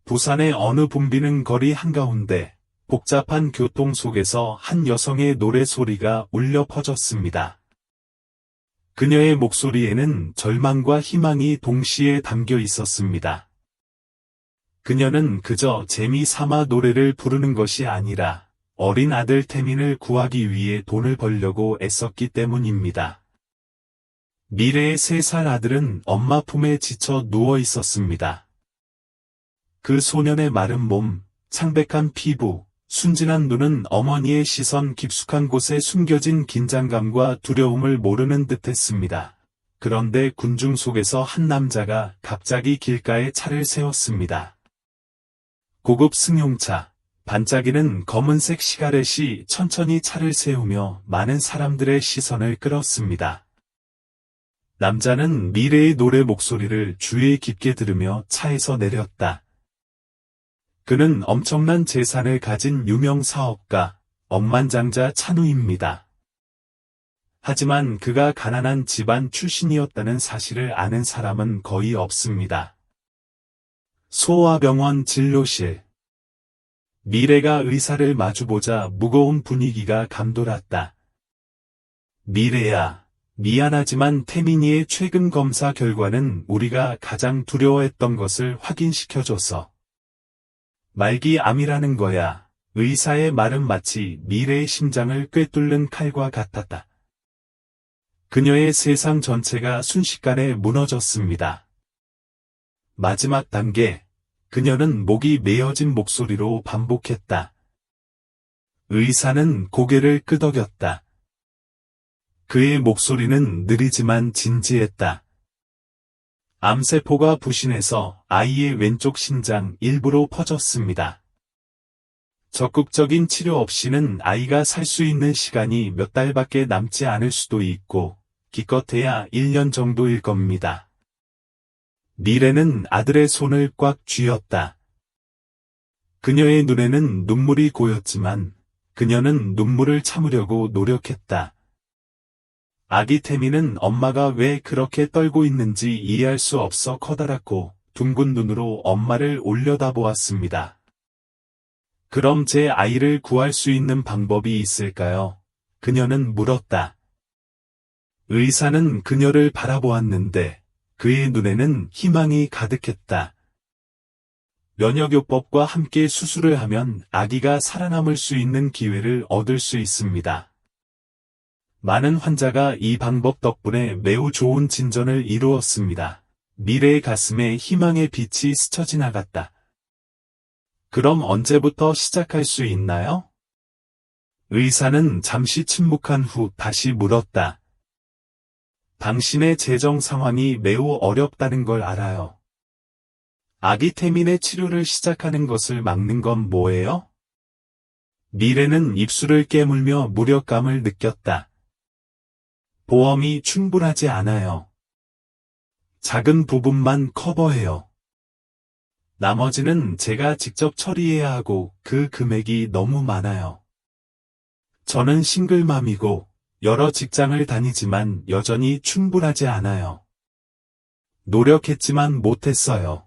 부산의 어느 붐비는 거리 한가운데 복잡한 교통 속에서 한 여성의 노래소리가 울려 퍼졌습니다. 그녀의 목소리에는 절망과 희망이 동시에 담겨 있었습니다. 그녀는 그저 재미삼아 노래를 부르는 것이 아니라 어린 아들 태민을 구하기 위해 돈을 벌려고 애썼기 때문입니다. 미래의 3살 아들은 엄마 품에 지쳐 누워 있었습니다. 그 소년의 마른 몸, 창백한 피부, 순진한 눈은 어머니의 시선 깊숙한 곳에 숨겨진 긴장감과 두려움을 모르는 듯했습니다. 그런데 군중 속에서 한 남자가 갑자기 길가에 차를 세웠습니다. 고급 승용차, 반짝이는 검은색 시가렛이 천천히 차를 세우며 많은 사람들의 시선을 끌었습니다. 남자는 미래의 노래 목소리를 주의 깊게 들으며 차에서 내렸다. 그는 엄청난 재산을 가진 유명 사업가, 억만장자 찬우입니다. 하지만 그가 가난한 집안 출신이었다는 사실을 아는 사람은 거의 없습니다. 소아병원 진료실. 미래가 의사를 마주보자 무거운 분위기가 감돌았다. 미래야, 미안하지만 태민이의 최근 검사 결과는 우리가 가장 두려워했던 것을 확인시켜줘서. 말기암이라는 거야. 의사의 말은 마치 미래의 심장을 꿰뚫는 칼과 같았다. 그녀의 세상 전체가 순식간에 무너졌습니다. 마지막 단계, 그녀는 목이 메어진 목소리로 반복했다. 의사는 고개를 끄덕였다. 그의 목소리는 느리지만 진지했다. 암세포가 부신해서 아이의 왼쪽 신장 일부로 퍼졌습니다. 적극적인 치료 없이는 아이가 살 수 있는 시간이 몇 달밖에 남지 않을 수도 있고, 기껏해야 1년 정도일 겁니다. 미래는 아들의 손을 꽉 쥐었다. 그녀의 눈에는 눈물이 고였지만, 그녀는 눈물을 참으려고 노력했다. 아기 태민은 엄마가 왜 그렇게 떨고 있는지 이해할 수 없어 커다랗고 둥근 눈으로 엄마를 올려다보았습니다. 그럼 제 아이를 구할 수 있는 방법이 있을까요? 그녀는 물었다. 의사는 그녀를 바라보았는데 그의 눈에는 희망이 가득했다. 면역요법과 함께 수술을 하면 아기가 살아남을 수 있는 기회를 얻을 수 있습니다. 많은 환자가 이 방법 덕분에 매우 좋은 진전을 이루었습니다. 미래의 가슴에 희망의 빛이 스쳐 지나갔다. 그럼 언제부터 시작할 수 있나요? 의사는 잠시 침묵한 후 다시 물었다. 당신의 재정 상황이 매우 어렵다는 걸 알아요. 아기 태민의 치료를 시작하는 것을 막는 건 뭐예요? 미래는 입술을 깨물며 무력감을 느꼈다. 보험이 충분하지 않아요. 작은 부분만 커버해요. 나머지는 제가 직접 처리해야 하고 그 금액이 너무 많아요. 저는 싱글맘이고 여러 직장을 다니지만 여전히 충분하지 않아요. 노력했지만 못했어요.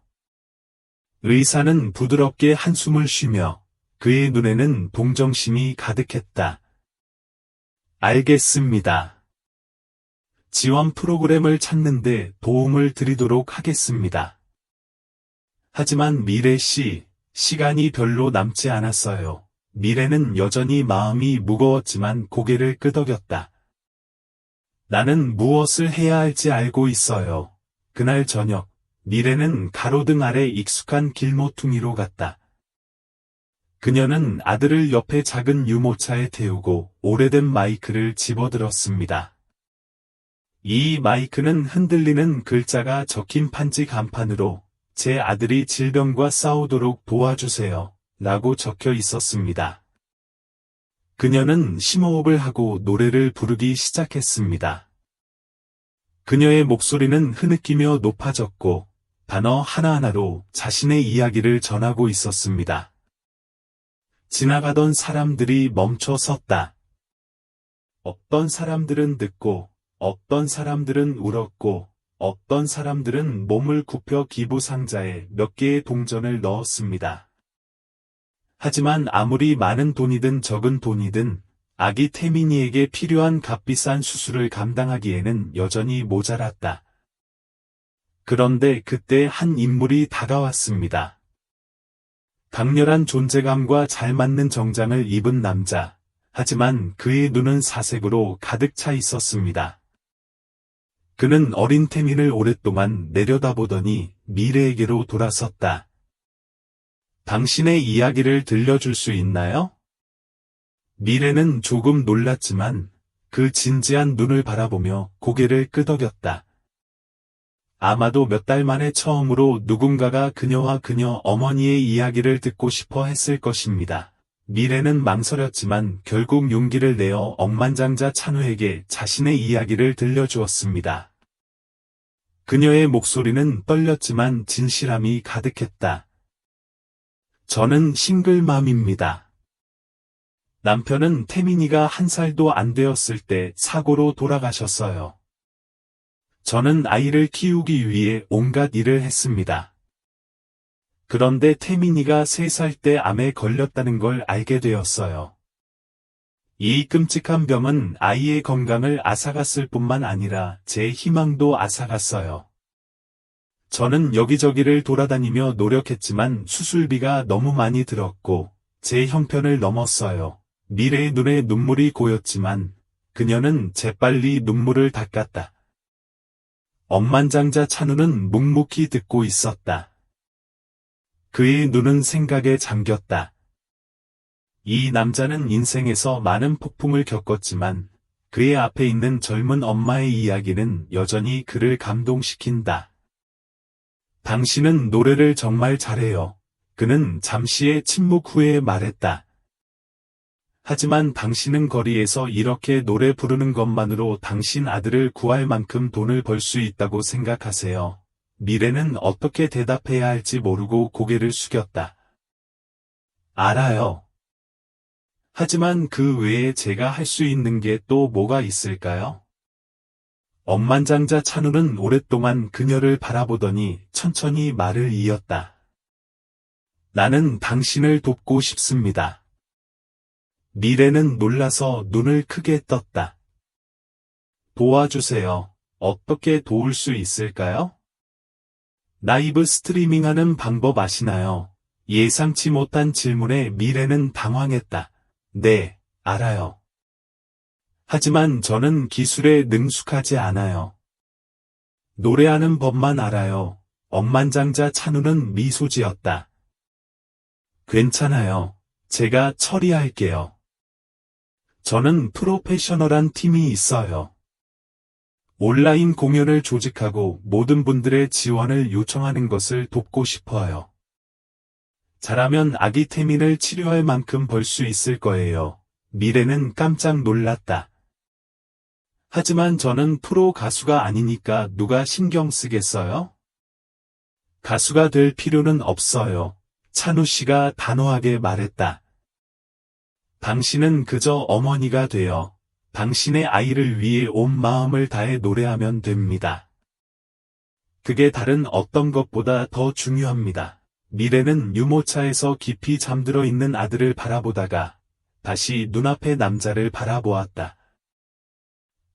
의사는 부드럽게 한숨을 쉬며 그의 눈에는 동정심이 가득했다. 알겠습니다. 지원 프로그램을 찾는데 도움을 드리도록 하겠습니다. 하지만 미래 씨, 시간이 별로 남지 않았어요. 미래는 여전히 마음이 무거웠지만 고개를 끄덕였다. 나는 무엇을 해야 할지 알고 있어요. 그날 저녁, 미래는 가로등 아래 익숙한 길모퉁이로 갔다. 그녀는 아들을 옆에 작은 유모차에 태우고 오래된 마이크를 집어들었습니다. 이 마이크는 흔들리는 글자가 적힌 판지 간판으로 제 아들이 질병과 싸우도록 도와주세요 라고 적혀 있었습니다. 그녀는 심호흡을 하고 노래를 부르기 시작했습니다. 그녀의 목소리는 흐느끼며 높아졌고 단어 하나하나로 자신의 이야기를 전하고 있었습니다. 지나가던 사람들이 멈춰 섰다. 어떤 사람들은 듣고 어떤 사람들은 울었고 어떤 사람들은 몸을 굽혀 기부 상자에 몇 개의 동전을 넣었습니다. 하지만 아무리 많은 돈이든 적은 돈이든 아기 태민이에게 필요한 값비싼 수술을 감당하기에는 여전히 모자랐다. 그런데 그때 한 인물이 다가왔습니다. 강렬한 존재감과 잘 맞는 정장을 입은 남자. 하지만 그의 눈은 사색으로 가득 차 있었습니다. 그는 어린 태민을 오랫동안 내려다보더니 미래에게로 돌아섰다. 당신의 이야기를 들려줄 수 있나요? 미래는 조금 놀랐지만 그 진지한 눈을 바라보며 고개를 끄덕였다. 아마도 몇 달 만에 처음으로 누군가가 그녀와 그녀 어머니의 이야기를 듣고 싶어 했을 것입니다. 미래는 망설였지만 결국 용기를 내어 억만장자 찬우에게 자신의 이야기를 들려주었습니다. 그녀의 목소리는 떨렸지만 진실함이 가득했다. 저는 싱글맘입니다. 남편은 태민이가 1살도 안 되었을 때 사고로 돌아가셨어요. 저는 아이를 키우기 위해 온갖 일을 했습니다. 그런데 태민이가 3살 때 암에 걸렸다는 걸 알게 되었어요. 이 끔찍한 병은 아이의 건강을 앗아갔을 뿐만 아니라 제 희망도 앗아갔어요. 저는 여기저기를 돌아다니며 노력했지만 수술비가 너무 많이 들었고 제 형편을 넘었어요. 미래의 눈에 눈물이 고였지만 그녀는 재빨리 눈물을 닦았다. 억만장자 찬우는 묵묵히 듣고 있었다. 그의 눈은 생각에 잠겼다. 이 남자는 인생에서 많은 폭풍을 겪었지만 그의 앞에 있는 젊은 엄마의 이야기는 여전히 그를 감동시킨다. 당신은 노래를 정말 잘해요. 그는 잠시의 침묵 후에 말했다. 하지만 당신은 거리에서 이렇게 노래 부르는 것만으로 당신 아들을 구할 만큼 돈을 벌 수 있다고 생각하세요. 미래는 어떻게 대답해야 할지 모르고 고개를 숙였다. 알아요. 하지만 그 외에 제가 할 수 있는 게 또 뭐가 있을까요? 억만장자 찬우는 오랫동안 그녀를 바라보더니 천천히 말을 이었다. 나는 당신을 돕고 싶습니다. 미래는 놀라서 눈을 크게 떴다. 도와주세요. 어떻게 도울 수 있을까요? 라이브 스트리밍하는 방법 아시나요? 예상치 못한 질문에 미래는 당황했다. 네, 알아요. 하지만 저는 기술에 능숙하지 않아요. 노래하는 법만 알아요. 억만장자 찬우는 미소 지었다. 괜찮아요. 제가 처리할게요. 저는 프로페셔널한 팀이 있어요. 온라인 공연을 조직하고 모든 분들의 지원을 요청하는 것을 돕고 싶어요. 잘하면 아기 태민을 치료할 만큼 벌 수 있을 거예요. 미래는 깜짝 놀랐다. 하지만 저는 프로 가수가 아니니까 누가 신경 쓰겠어요? 가수가 될 필요는 없어요. 찬우 씨가 단호하게 말했다. 당신은 그저 어머니가 되어 당신의 아이를 위해 온 마음을 다해 노래하면 됩니다. 그게 다른 어떤 것보다 더 중요합니다. 미래는 유모차에서 깊이 잠들어 있는 아들을 바라보다가 다시 눈앞의 남자를 바라보았다.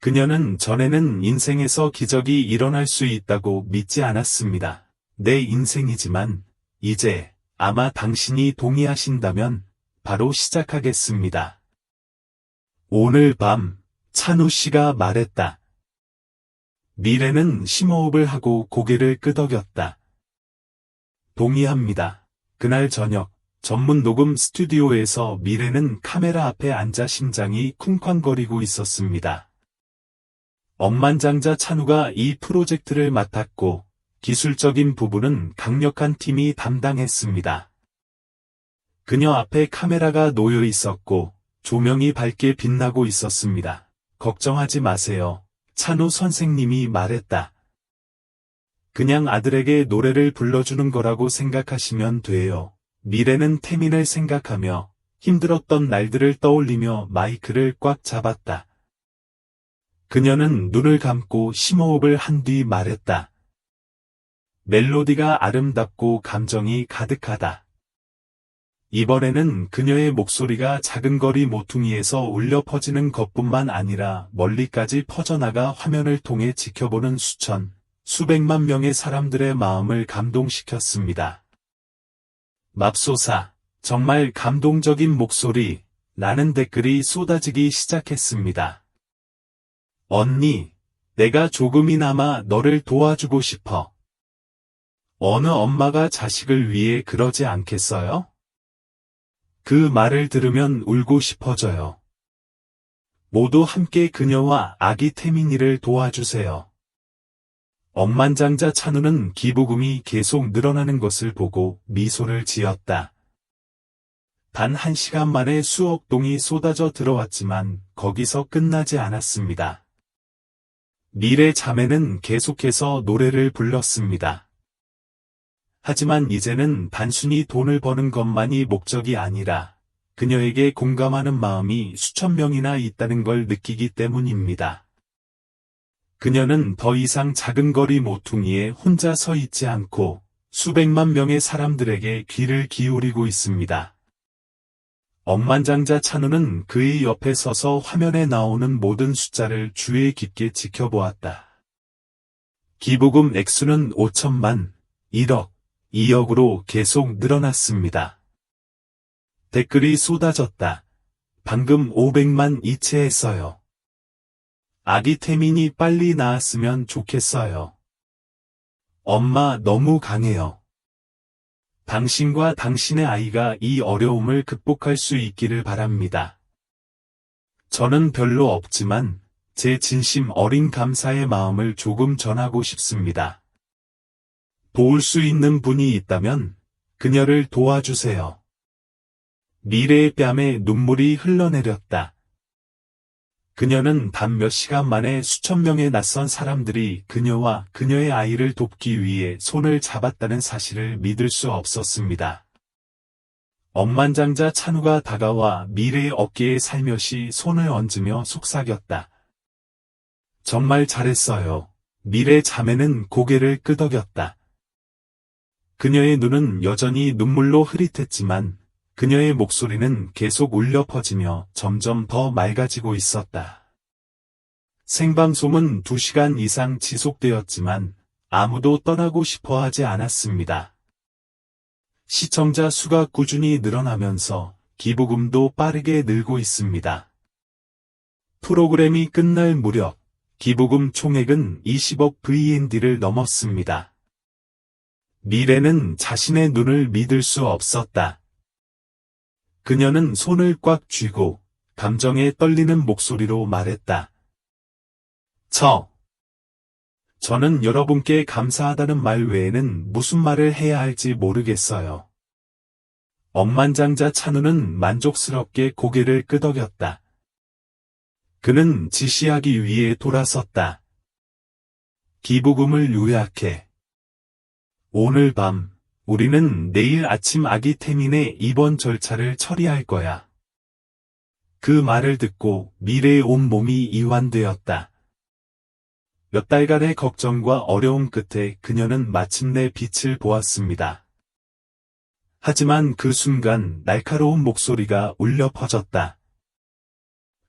그녀는 전에는 인생에서 기적이 일어날 수 있다고 믿지 않았습니다. 내 인생이지만 이제 아마 당신이 동의하신다면 바로 시작하겠습니다. 오늘 밤 찬우 씨가 말했다. 미래는 심호흡을 하고 고개를 끄덕였다. 동의합니다. 그날 저녁 전문 녹음 스튜디오에서 미래는 카메라 앞에 앉아 심장이 쿵쾅거리고 있었습니다. 억만장자 찬우가 이 프로젝트를 맡았고 기술적인 부분은 강력한 팀이 담당했습니다. 그녀 앞에 카메라가 놓여 있었고 조명이 밝게 빛나고 있었습니다. 걱정하지 마세요. 찬우 선생님이 말했다. 그냥 아들에게 노래를 불러주는 거라고 생각하시면 돼요. 미래는 태민을 생각하며 힘들었던 날들을 떠올리며 마이크를 꽉 잡았다. 그녀는 눈을 감고 심호흡을 한 뒤 말했다. 멜로디가 아름답고 감정이 가득하다. 이번에는 그녀의 목소리가 작은 거리 모퉁이에서 울려 퍼지는 것뿐만 아니라 멀리까지 퍼져나가 화면을 통해 지켜보는 수백만 명의 사람들의 마음을 감동시켰습니다. 맙소사, 정말 감동적인 목소리, 라는 댓글이 쏟아지기 시작했습니다. 언니, 내가 조금이나마 너를 도와주고 싶어. 어느 엄마가 자식을 위해 그러지 않겠어요? 그 말을 들으면 울고 싶어져요. 모두 함께 그녀와 아기 태민이를 도와주세요. 억만장자 찬우는 기부금이 계속 늘어나는 것을 보고 미소를 지었다. 단 1시간 만에 수억 동이 쏟아져 들어왔지만 거기서 끝나지 않았습니다. 미래 자매는 계속해서 노래를 불렀습니다. 하지만 이제는 단순히 돈을 버는 것만이 목적이 아니라 그녀에게 공감하는 마음이 수천 명이나 있다는 걸 느끼기 때문입니다. 그녀는 더 이상 작은 거리 모퉁이에 혼자 서 있지 않고 수백만 명의 사람들에게 귀를 기울이고 있습니다. 억만장자 찬우는 그의 옆에 서서 화면에 나오는 모든 숫자를 주의 깊게 지켜보았다. 기부금 액수는 5천만, 1억, 2억으로 계속 늘어났습니다. 댓글이 쏟아졌다. 방금 500만 이체했어요. 아기 태민이 빨리 나았으면 좋겠어요. 엄마 너무 강해요. 당신과 당신의 아이가 이 어려움을 극복할 수 있기를 바랍니다. 저는 별로 없지만 제 진심 어린 감사의 마음을 조금 전하고 싶습니다. 도울 수 있는 분이 있다면 그녀를 도와주세요. 미래의 뺨에 눈물이 흘러내렸다. 그녀는 단 몇 시간 만에 수천 명의 낯선 사람들이 그녀와 그녀의 아이를 돕기 위해 손을 잡았다는 사실을 믿을 수 없었습니다. 억만장자 찬우가 다가와 미래의 어깨에 살며시 손을 얹으며 속삭였다. 정말 잘했어요. 미래 자매는 고개를 끄덕였다. 그녀의 눈은 여전히 눈물로 흐릿했지만 그녀의 목소리는 계속 울려 퍼지며 점점 더 맑아지고 있었다. 생방송은 2시간 이상 지속되었지만 아무도 떠나고 싶어 하지 않았습니다. 시청자 수가 꾸준히 늘어나면서 기부금도 빠르게 늘고 있습니다. 프로그램이 끝날 무렵 기부금 총액은 20억 VND를 넘었습니다. 미래는 자신의 눈을 믿을 수 없었다. 그녀는 손을 꽉 쥐고 감정에 떨리는 목소리로 말했다. 저는 여러분께 감사하다는 말 외에는 무슨 말을 해야 할지 모르겠어요. 억만장자 찬우는 만족스럽게 고개를 끄덕였다. 그는 지시하기 위해 돌아섰다. 기부금을 요약해. 오늘 밤 우리는 내일 아침 아기 태민의 입원 절차를 처리할 거야. 그 말을 듣고 미래의 온몸이 이완되었다. 몇 달간의 걱정과 어려움 끝에 그녀는 마침내 빛을 보았습니다. 하지만 그 순간 날카로운 목소리가 울려 퍼졌다.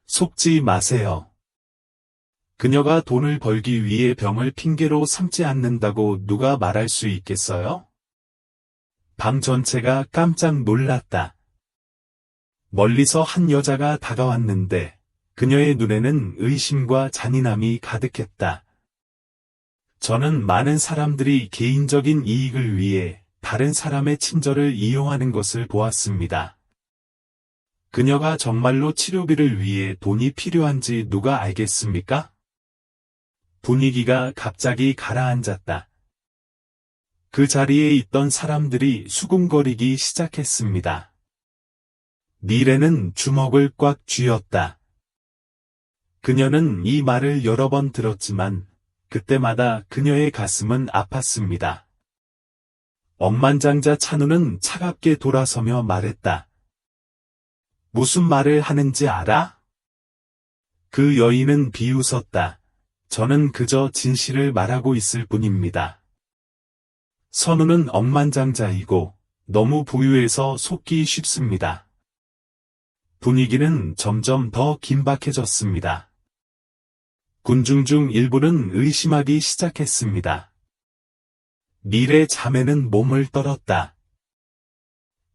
속지 마세요. 그녀가 돈을 벌기 위해 병을 핑계로 삼지 않는다고 누가 말할 수 있겠어요? 방 전체가 깜짝 놀랐다. 멀리서 한 여자가 다가왔는데 그녀의 눈에는 의심과 잔인함이 가득했다. 저는 많은 사람들이 개인적인 이익을 위해 다른 사람의 친절을 이용하는 것을 보았습니다. 그녀가 정말로 치료비를 위해 돈이 필요한지 누가 알겠습니까? 분위기가 갑자기 가라앉았다. 그 자리에 있던 사람들이 수군거리기 시작했습니다. 미래는 주먹을 꽉 쥐었다. 그녀는 이 말을 여러 번 들었지만 그때마다 그녀의 가슴은 아팠습니다. 억만장자 찬우는 차갑게 돌아서며 말했다. 무슨 말을 하는지 알아? 그 여인은 비웃었다. 저는 그저 진실을 말하고 있을 뿐입니다. 선우는 억만장자이고 너무 부유해서 속기 쉽습니다. 분위기는 점점 더 긴박해졌습니다. 군중 중 일부는 의심하기 시작했습니다. 밀의 자매는 몸을 떨었다.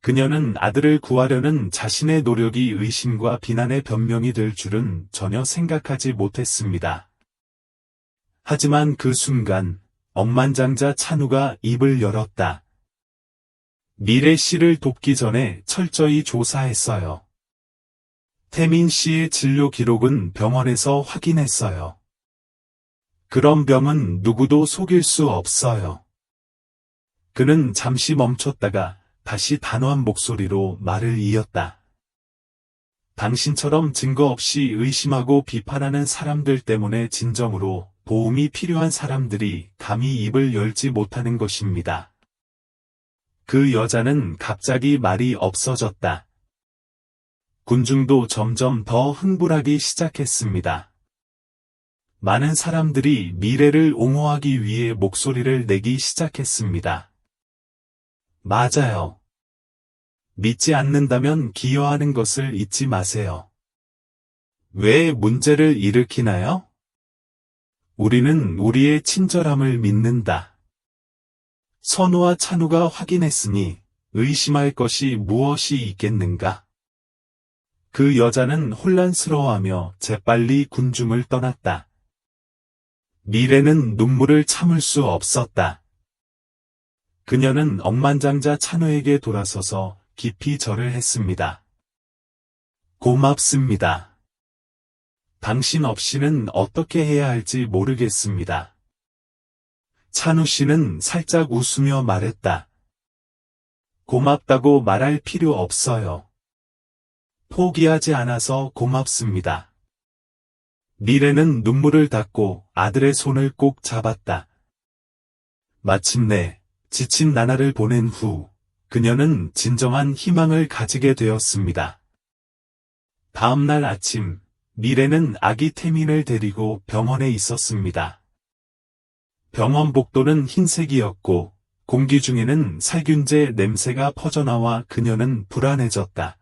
그녀는 아들을 구하려는 자신의 노력이 의심과 비난의 변명이 될 줄은 전혀 생각하지 못했습니다. 하지만 그 순간 억만장자 찬우가 입을 열었다. 밀의 씨를 돕기 전에 철저히 조사했어요. 태민 씨의 진료 기록은 병원에서 확인했어요. 그런 병은 누구도 속일 수 없어요. 그는 잠시 멈췄다가 다시 단호한 목소리로 말을 이었다. 당신처럼 증거 없이 의심하고 비판하는 사람들 때문에 진정으로 도움이 필요한 사람들이 감히 입을 열지 못하는 것입니다. 그 여자는 갑자기 말이 없어졌다. 군중도 점점 더 흥분하기 시작했습니다. 많은 사람들이 미래를 옹호하기 위해 목소리를 내기 시작했습니다. 맞아요. 믿지 않는다면 기여하는 것을 잊지 마세요. 왜 문제를 일으키나요? 우리는 우리의 친절함을 믿는다. 선우와 찬우가 확인했으니 의심할 것이 무엇이 있겠는가? 그 여자는 혼란스러워하며 재빨리 군중을 떠났다. 미래는 눈물을 참을 수 없었다. 그녀는 억만장자 찬우에게 돌아서서 깊이 절을 했습니다. 고맙습니다. 당신 없이는 어떻게 해야 할지 모르겠습니다. 찬우 씨는 살짝 웃으며 말했다. 고맙다고 말할 필요 없어요. 포기하지 않아서 고맙습니다. 미래는 눈물을 닦고 아들의 손을 꼭 잡았다. 마침내 지친 나날을 보낸 후 그녀는 진정한 희망을 가지게 되었습니다. 다음 날 아침 미래는 아기 태민을 데리고 병원에 있었습니다. 병원 복도는 흰색이었고 공기 중에는 살균제 냄새가 퍼져나와 그녀는 불안해졌다.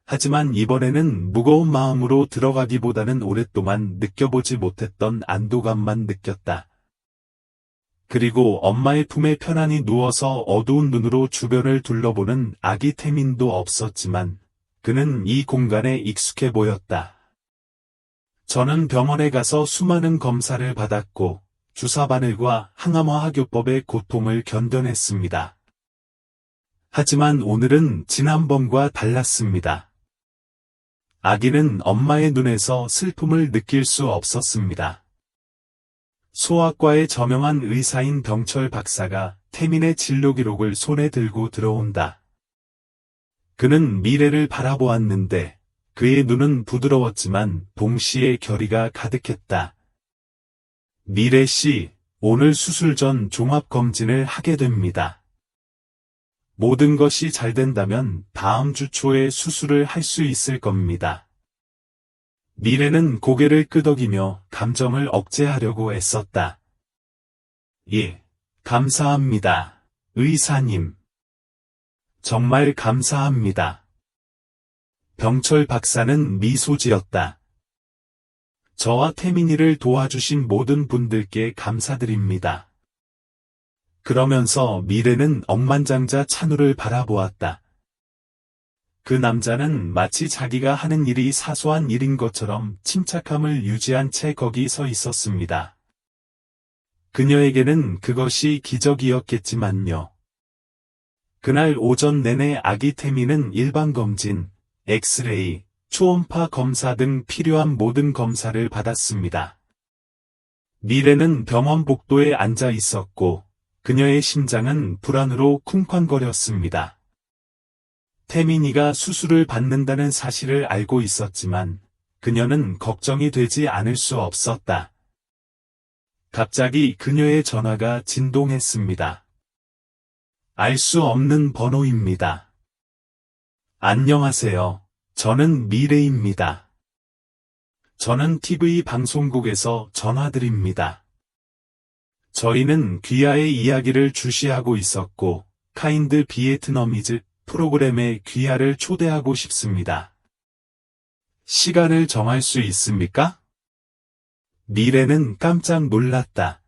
하지만 이번에는 무거운 마음으로 들어가기보다는 오랫동안 느껴보지 못했던 안도감만 느꼈다. 그리고 엄마의 품에 편안히 누워서 어두운 눈으로 주변을 둘러보는 아기 태민도 없었지만 그는 이 공간에 익숙해 보였다. 저는 병원에 가서 수많은 검사를 받았고 주사 바늘과 항암화 학요법의 고통을 견뎌냈습니다. 하지만 오늘은 지난번과 달랐습니다. 아기는 엄마의 눈에서 슬픔을 느낄 수 없었습니다. 소아과의 저명한 의사인 병철 박사가 태민의 진료 기록을 손에 들고 들어온다. 그는 미래를 바라보았는데 그의 눈은 부드러웠지만 동시에 결의가 가득했다. 미래 씨, 오늘 수술 전 종합검진을 하게 됩니다. 모든 것이 잘 된다면 다음 주 초에 수술을 할 수 있을 겁니다. 미래는 고개를 끄덕이며 감정을 억제하려고 애썼다. 예, 감사합니다, 의사님. 정말 감사합니다. 병철 박사는 미소 지었다. 저와 태민이를 도와주신 모든 분들께 감사드립니다. 그러면서 미래는 억만장자 찬우를 바라보았다. 그 남자는 마치 자기가 하는 일이 사소한 일인 것처럼 침착함을 유지한 채 거기 서 있었습니다. 그녀에게는 그것이 기적이었겠지만요. 그날 오전 내내 아기 태민은 일반검진, 엑스레이, 초음파 검사 등 필요한 모든 검사를 받았습니다. 미래는 병원 복도에 앉아 있었고 그녀의 심장은 불안으로 쿵쾅거렸습니다. 태민이가 수술을 받는다는 사실을 알고 있었지만 그녀는 걱정이 되지 않을 수 없었다. 갑자기 그녀의 전화가 진동했습니다. 알 수 없는 번호입니다. 안녕하세요. 저는 미래입니다. 저는 TV 방송국에서 전화드립니다. 저희는 귀하의 이야기를 주시하고 있었고, 카인드 비에트너미즈 프로그램에 귀하를 초대하고 싶습니다. 시간을 정할 수 있습니까? 미래는 깜짝 놀랐다.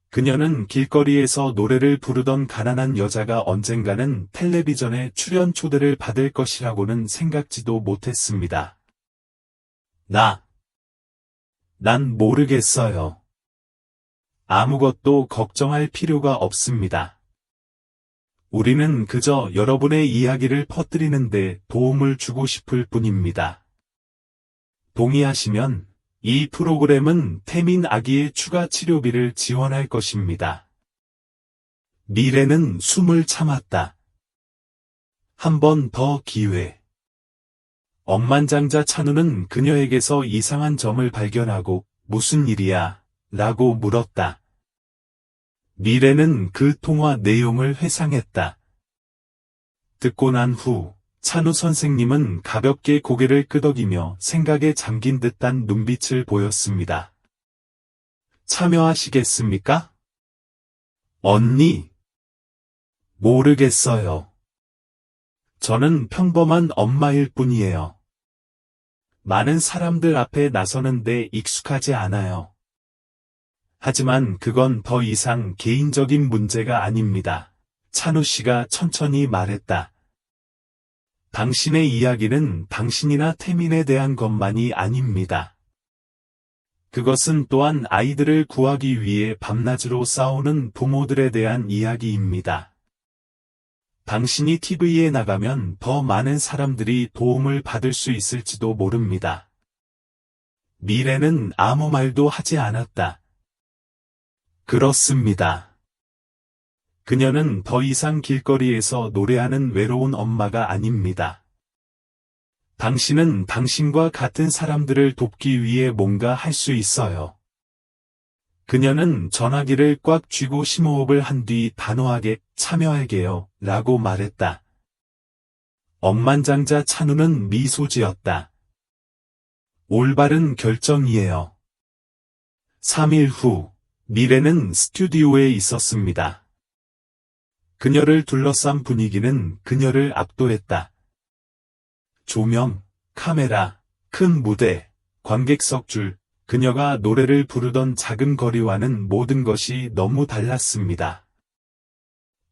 그녀는 길거리에서 노래를 부르던 가난한 여자가 언젠가는 텔레비전에 출연 초대를 받을 것이라고는 생각지도 못했습니다. 난 모르겠어요. 아무것도 걱정할 필요가 없습니다. 우리는 그저 여러분의 이야기를 퍼뜨리는데 도움을 주고 싶을 뿐입니다. 동의하시면 이 프로그램은 태민 아기의 추가 치료비를 지원할 것입니다. 미래는 숨을 참았다. 한 번 더 기회. 억만장자 찬우는 그녀에게서 이상한 점을 발견하고 무슨 일이야? 라고 물었다. 미래는 그 통화 내용을 회상했다. 듣고 난 후 찬우 선생님은 가볍게 고개를 끄덕이며 생각에 잠긴 듯한 눈빛을 보였습니다. 참여하시겠습니까? 언니. 모르겠어요. 저는 평범한 엄마일 뿐이에요. 많은 사람들 앞에 나서는데 익숙하지 않아요. 하지만 그건 더 이상 개인적인 문제가 아닙니다. 찬우 씨가 천천히 말했다. 당신의 이야기는 당신이나 태민에 대한 것만이 아닙니다. 그것은 또한 아이들을 구하기 위해 밤낮으로 싸우는 부모들에 대한 이야기입니다. 당신이 TV에 나가면 더 많은 사람들이 도움을 받을 수 있을지도 모릅니다. 미래는 아무 말도 하지 않았다. 그렇습니다. 그녀는 더 이상 길거리에서 노래하는 외로운 엄마가 아닙니다. 당신은 당신과 같은 사람들을 돕기 위해 뭔가 할 수 있어요. 그녀는 전화기를 꽉 쥐고 심호흡을 한 뒤 단호하게 참여할게요 라고 말했다. 억만장자 찬우는 미소 지었다. 올바른 결정이에요. 3일 후 미래는 스튜디오에 있었습니다. 그녀를 둘러싼 분위기는 그녀를 압도했다. 조명, 카메라, 큰 무대, 관객석 줄, 그녀가 노래를 부르던 작은 거리와는 모든 것이 너무 달랐습니다.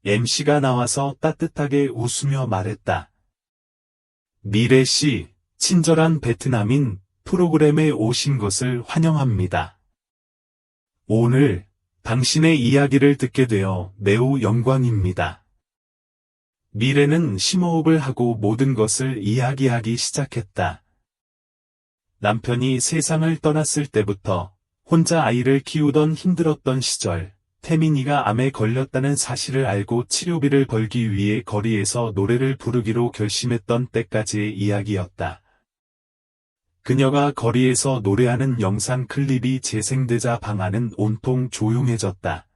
MC가 나와서 따뜻하게 웃으며 말했다. 미래 씨, 친절한 베트남인 프로그램에 오신 것을 환영합니다. 오늘 당신의 이야기를 듣게 되어 매우 영광입니다. 미래는 심호흡을 하고 모든 것을 이야기하기 시작했다. 남편이 세상을 떠났을 때부터 혼자 아이를 키우던 힘들었던 시절, 태민이가 암에 걸렸다는 사실을 알고 치료비를 벌기 위해 거리에서 노래를 부르기로 결심했던 때까지의 이야기였다. 그녀가 거리에서 노래하는 영상 클립이 재생되자 방 안은 온통 조용해졌다.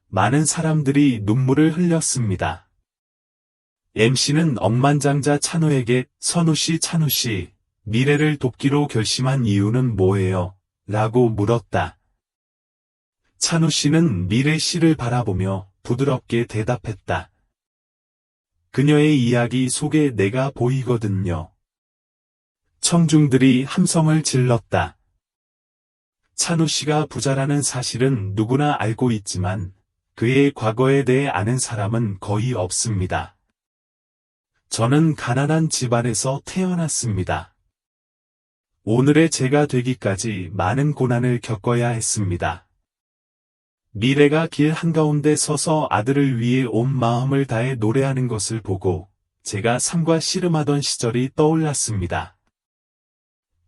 많은 사람들이 눈물을 흘렸습니다. MC는 억만장자 찬우에게 선우씨 찬우씨, 미래를 돕기로 결심한 이유는 뭐예요? 라고 물었다. 찬우씨는 미래씨를 바라보며 부드럽게 대답했다. 그녀의 이야기 속에 내가 보이거든요. 청중들이 함성을 질렀다. 찬우씨가 부자라는 사실은 누구나 알고 있지만 그의 과거에 대해 아는 사람은 거의 없습니다. 저는 가난한 집안에서 태어났습니다. 오늘의 제가 되기까지 많은 고난을 겪어야 했습니다. 미래가 길 한가운데 서서 아들을 위해 온 마음을 다해 노래하는 것을 보고 제가 삶과 씨름하던 시절이 떠올랐습니다.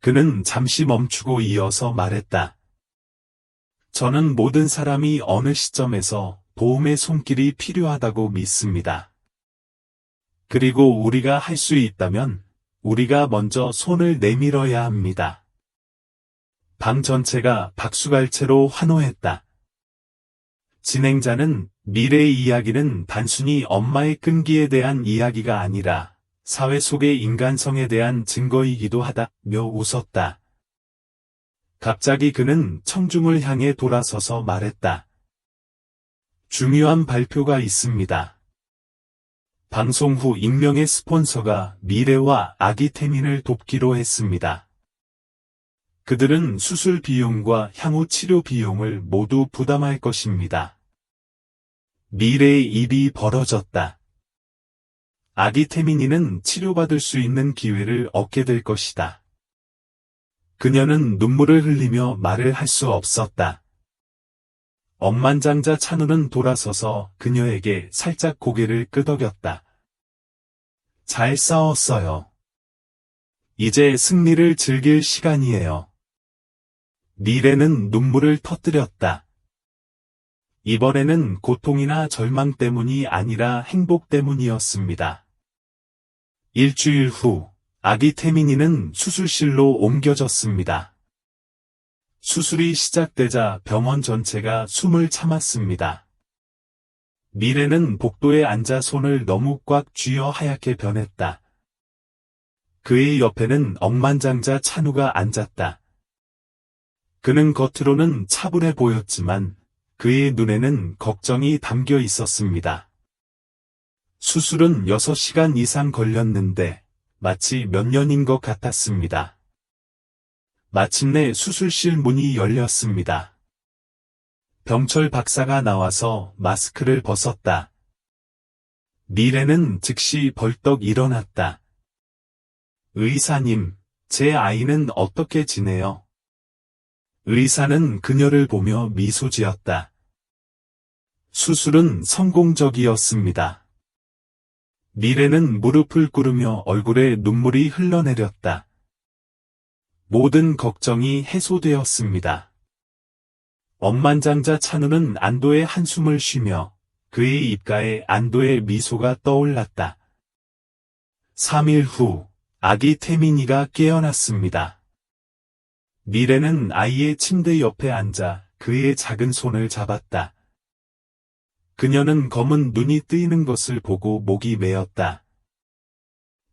그는 잠시 멈추고 이어서 말했다. 저는 모든 사람이 어느 시점에서 도움의 손길이 필요하다고 믿습니다. 그리고 우리가 할 수 있다면 우리가 먼저 손을 내밀어야 합니다. 방 전체가 박수갈채로 환호했다. 진행자는 미래의 이야기는 단순히 엄마의 끈기에 대한 이야기가 아니라 사회 속의 인간성에 대한 증거이기도 하다며 웃었다. 갑자기 그는 청중을 향해 돌아서서 말했다. 중요한 발표가 있습니다. 방송 후 익명의 스폰서가 미래와 아기 태민을 돕기로 했습니다. 그들은 수술 비용과 향후 치료 비용을 모두 부담할 것입니다. 미래의 입이 벌어졌다. 아기 태민이는 치료받을 수 있는 기회를 얻게 될 것이다. 그녀는 눈물을 흘리며 말을 할 수 없었다. 억만장자 찬우는 돌아서서 그녀에게 살짝 고개를 끄덕였다. 잘 싸웠어요. 이제 승리를 즐길 시간이에요. 미래는 눈물을 터뜨렸다. 이번에는 고통이나 절망 때문이 아니라 행복 때문이었습니다. 일주일 후, 아기 태민이는 수술실로 옮겨졌습니다. 수술이 시작되자 병원 전체가 숨을 참았습니다. 미래는 복도에 앉아 손을 너무 꽉 쥐어 하얗게 변했다. 그의 옆에는 억만장자 찬우가 앉았다. 그는 겉으로는 차분해 보였지만 그의 눈에는 걱정이 담겨 있었습니다. 수술은 6시간 이상 걸렸는데 마치 몇 년인 것 같았습니다. 마침내 수술실 문이 열렸습니다. 병철 박사가 나와서 마스크를 벗었다. 미래는 즉시 벌떡 일어났다. 의사님, 제 아이는 어떻게 지내요? 의사는 그녀를 보며 미소 지었다. 수술은 성공적이었습니다. 미래는 무릎을 꿇으며 얼굴에 눈물이 흘러내렸다. 모든 걱정이 해소되었습니다. 억만장자 찬우는 안도의 한숨을 쉬며 그의 입가에 안도의 미소가 떠올랐다. 3일 후, 아기 태민이가 깨어났습니다. 미래는 아이의 침대 옆에 앉아 그의 작은 손을 잡았다. 그녀는 검은 눈이 뜨이는 것을 보고 목이 메었다.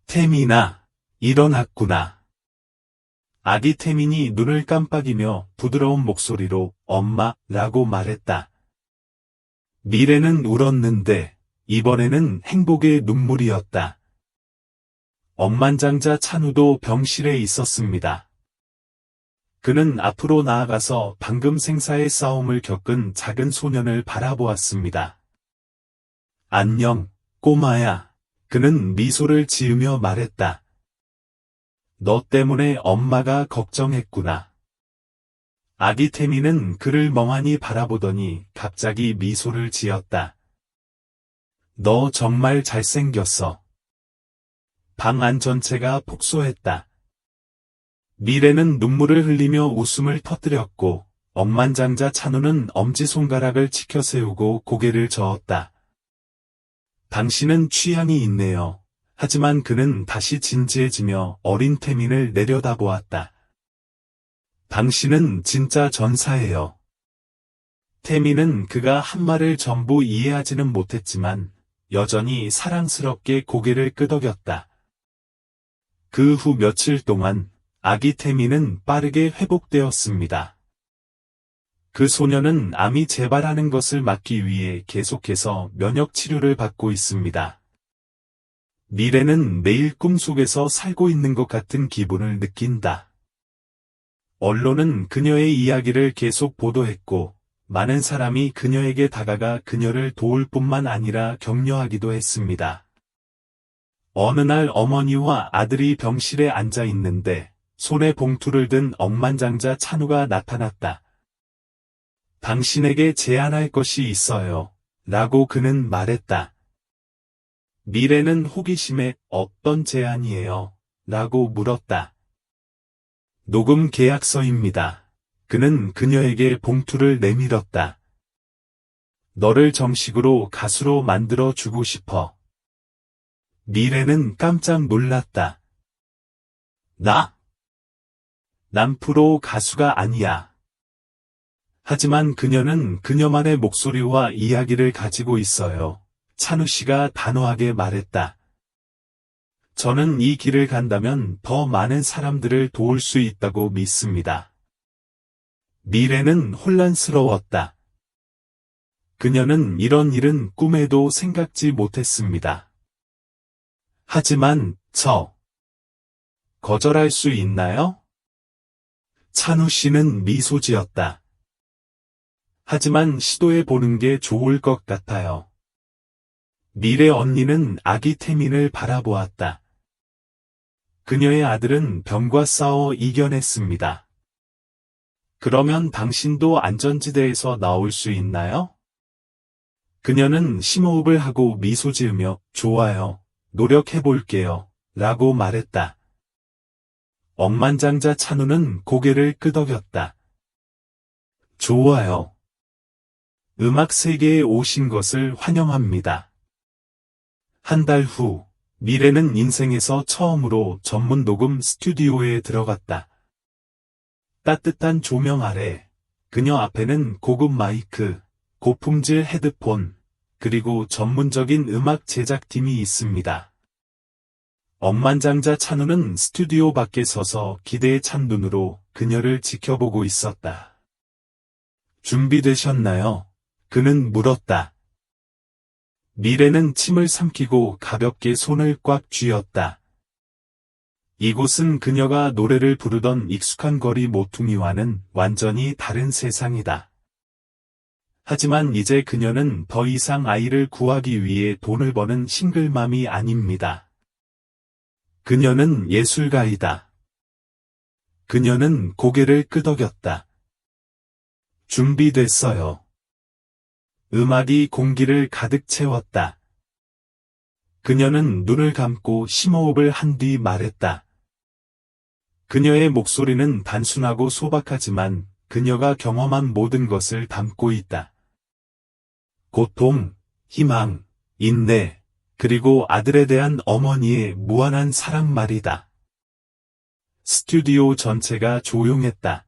태민아, 일어났구나. 아기 태민이 눈을 깜빡이며 부드러운 목소리로 엄마라고 말했다. 미래는 울었는데 이번에는 행복의 눈물이었다. 억만장자 찬우도 병실에 있었습니다. 그는 앞으로 나아가서 방금 생사의 싸움을 겪은 작은 소년을 바라보았습니다. 안녕, 꼬마야. 그는 미소를 지으며 말했다. 너 때문에 엄마가 걱정했구나. 아기 태민은 그를 멍하니 바라보더니 갑자기 미소를 지었다. 너 정말 잘생겼어. 방 안 전체가 폭소했다. 미래는 눈물을 흘리며 웃음을 터뜨렸고 억만장자 찬우는 엄지손가락을 치켜 세우고 고개를 저었다. 당신은 취향이 있네요. 하지만 그는 다시 진지해지며 어린 태민을 내려다보았다. 당신은 진짜 전사예요. 태민은 그가 한 말을 전부 이해하지는 못했지만 여전히 사랑스럽게 고개를 끄덕였다. 그 후 며칠 동안 아기 태민은 빠르게 회복되었습니다. 그 소녀는 암이 재발하는 것을 막기 위해 계속해서 면역 치료를 받고 있습니다. 미래는 매일 꿈속에서 살고 있는 것 같은 기분을 느낀다. 언론은 그녀의 이야기를 계속 보도했고, 많은 사람이 그녀에게 다가가 그녀를 도울 뿐만 아니라 격려하기도 했습니다. 어느 날 어머니와 아들이 병실에 앉아 있는데, 손에 봉투를 든 억만장자 찬우가 나타났다. 당신에게 제안할 것이 있어요. 라고 그는 말했다. 미래는 호기심에 어떤 제안이에요? 라고 물었다. 녹음 계약서입니다. 그는 그녀에게 봉투를 내밀었다. 너를 정식으로 가수로 만들어 주고 싶어. 미래는 깜짝 놀랐다. 난 프로 가수가 아니야. 하지만 그녀는 그녀만의 목소리와 이야기를 가지고 있어요. 찬우 씨가 단호하게 말했다. 저는 이 길을 간다면 더 많은 사람들을 도울 수 있다고 믿습니다. 미래는 혼란스러웠다. 그녀는 이런 일은 꿈에도 생각지 못했습니다. 하지만 거절할 수 있나요? 찬우 씨는 미소 지었다. 하지만 시도해 보는 게 좋을 것 같아요. 미래 언니는 아기 태민을 바라보았다. 그녀의 아들은 병과 싸워 이겨냈습니다. 그러면 당신도 안전지대에서 나올 수 있나요? 그녀는 심호흡을 하고 미소 지으며 좋아요. 노력해볼게요. 라고 말했다. 억만장자 찬우는 고개를 끄덕였다. 좋아요. 음악 세계에 오신 것을 환영합니다. 한 달 후, 미래는 인생에서 처음으로 전문 녹음 스튜디오에 들어갔다. 따뜻한 조명 아래, 그녀 앞에는 고급 마이크, 고품질 헤드폰, 그리고 전문적인 음악 제작팀이 있습니다. 억만장자 찬우는 스튜디오 밖에 서서 기대에 찬 눈으로 그녀를 지켜보고 있었다. 준비되셨나요? 그는 물었다. 미래는 침을 삼키고 가볍게 손을 꽉 쥐었다. 이곳은 그녀가 노래를 부르던 익숙한 거리 모퉁이와는 완전히 다른 세상이다. 하지만 이제 그녀는 더 이상 아이를 구하기 위해 돈을 버는 싱글맘이 아닙니다. 그녀는 예술가이다. 그녀는 고개를 끄덕였다. 준비됐어요. 음악이 공기를 가득 채웠다. 그녀는 눈을 감고 심호흡을 한 뒤 말했다. 그녀의 목소리는 단순하고 소박하지만 그녀가 경험한 모든 것을 담고 있다. 고통, 희망, 인내, 그리고 아들에 대한 어머니의 무한한 사랑 말이다. 스튜디오 전체가 조용했다.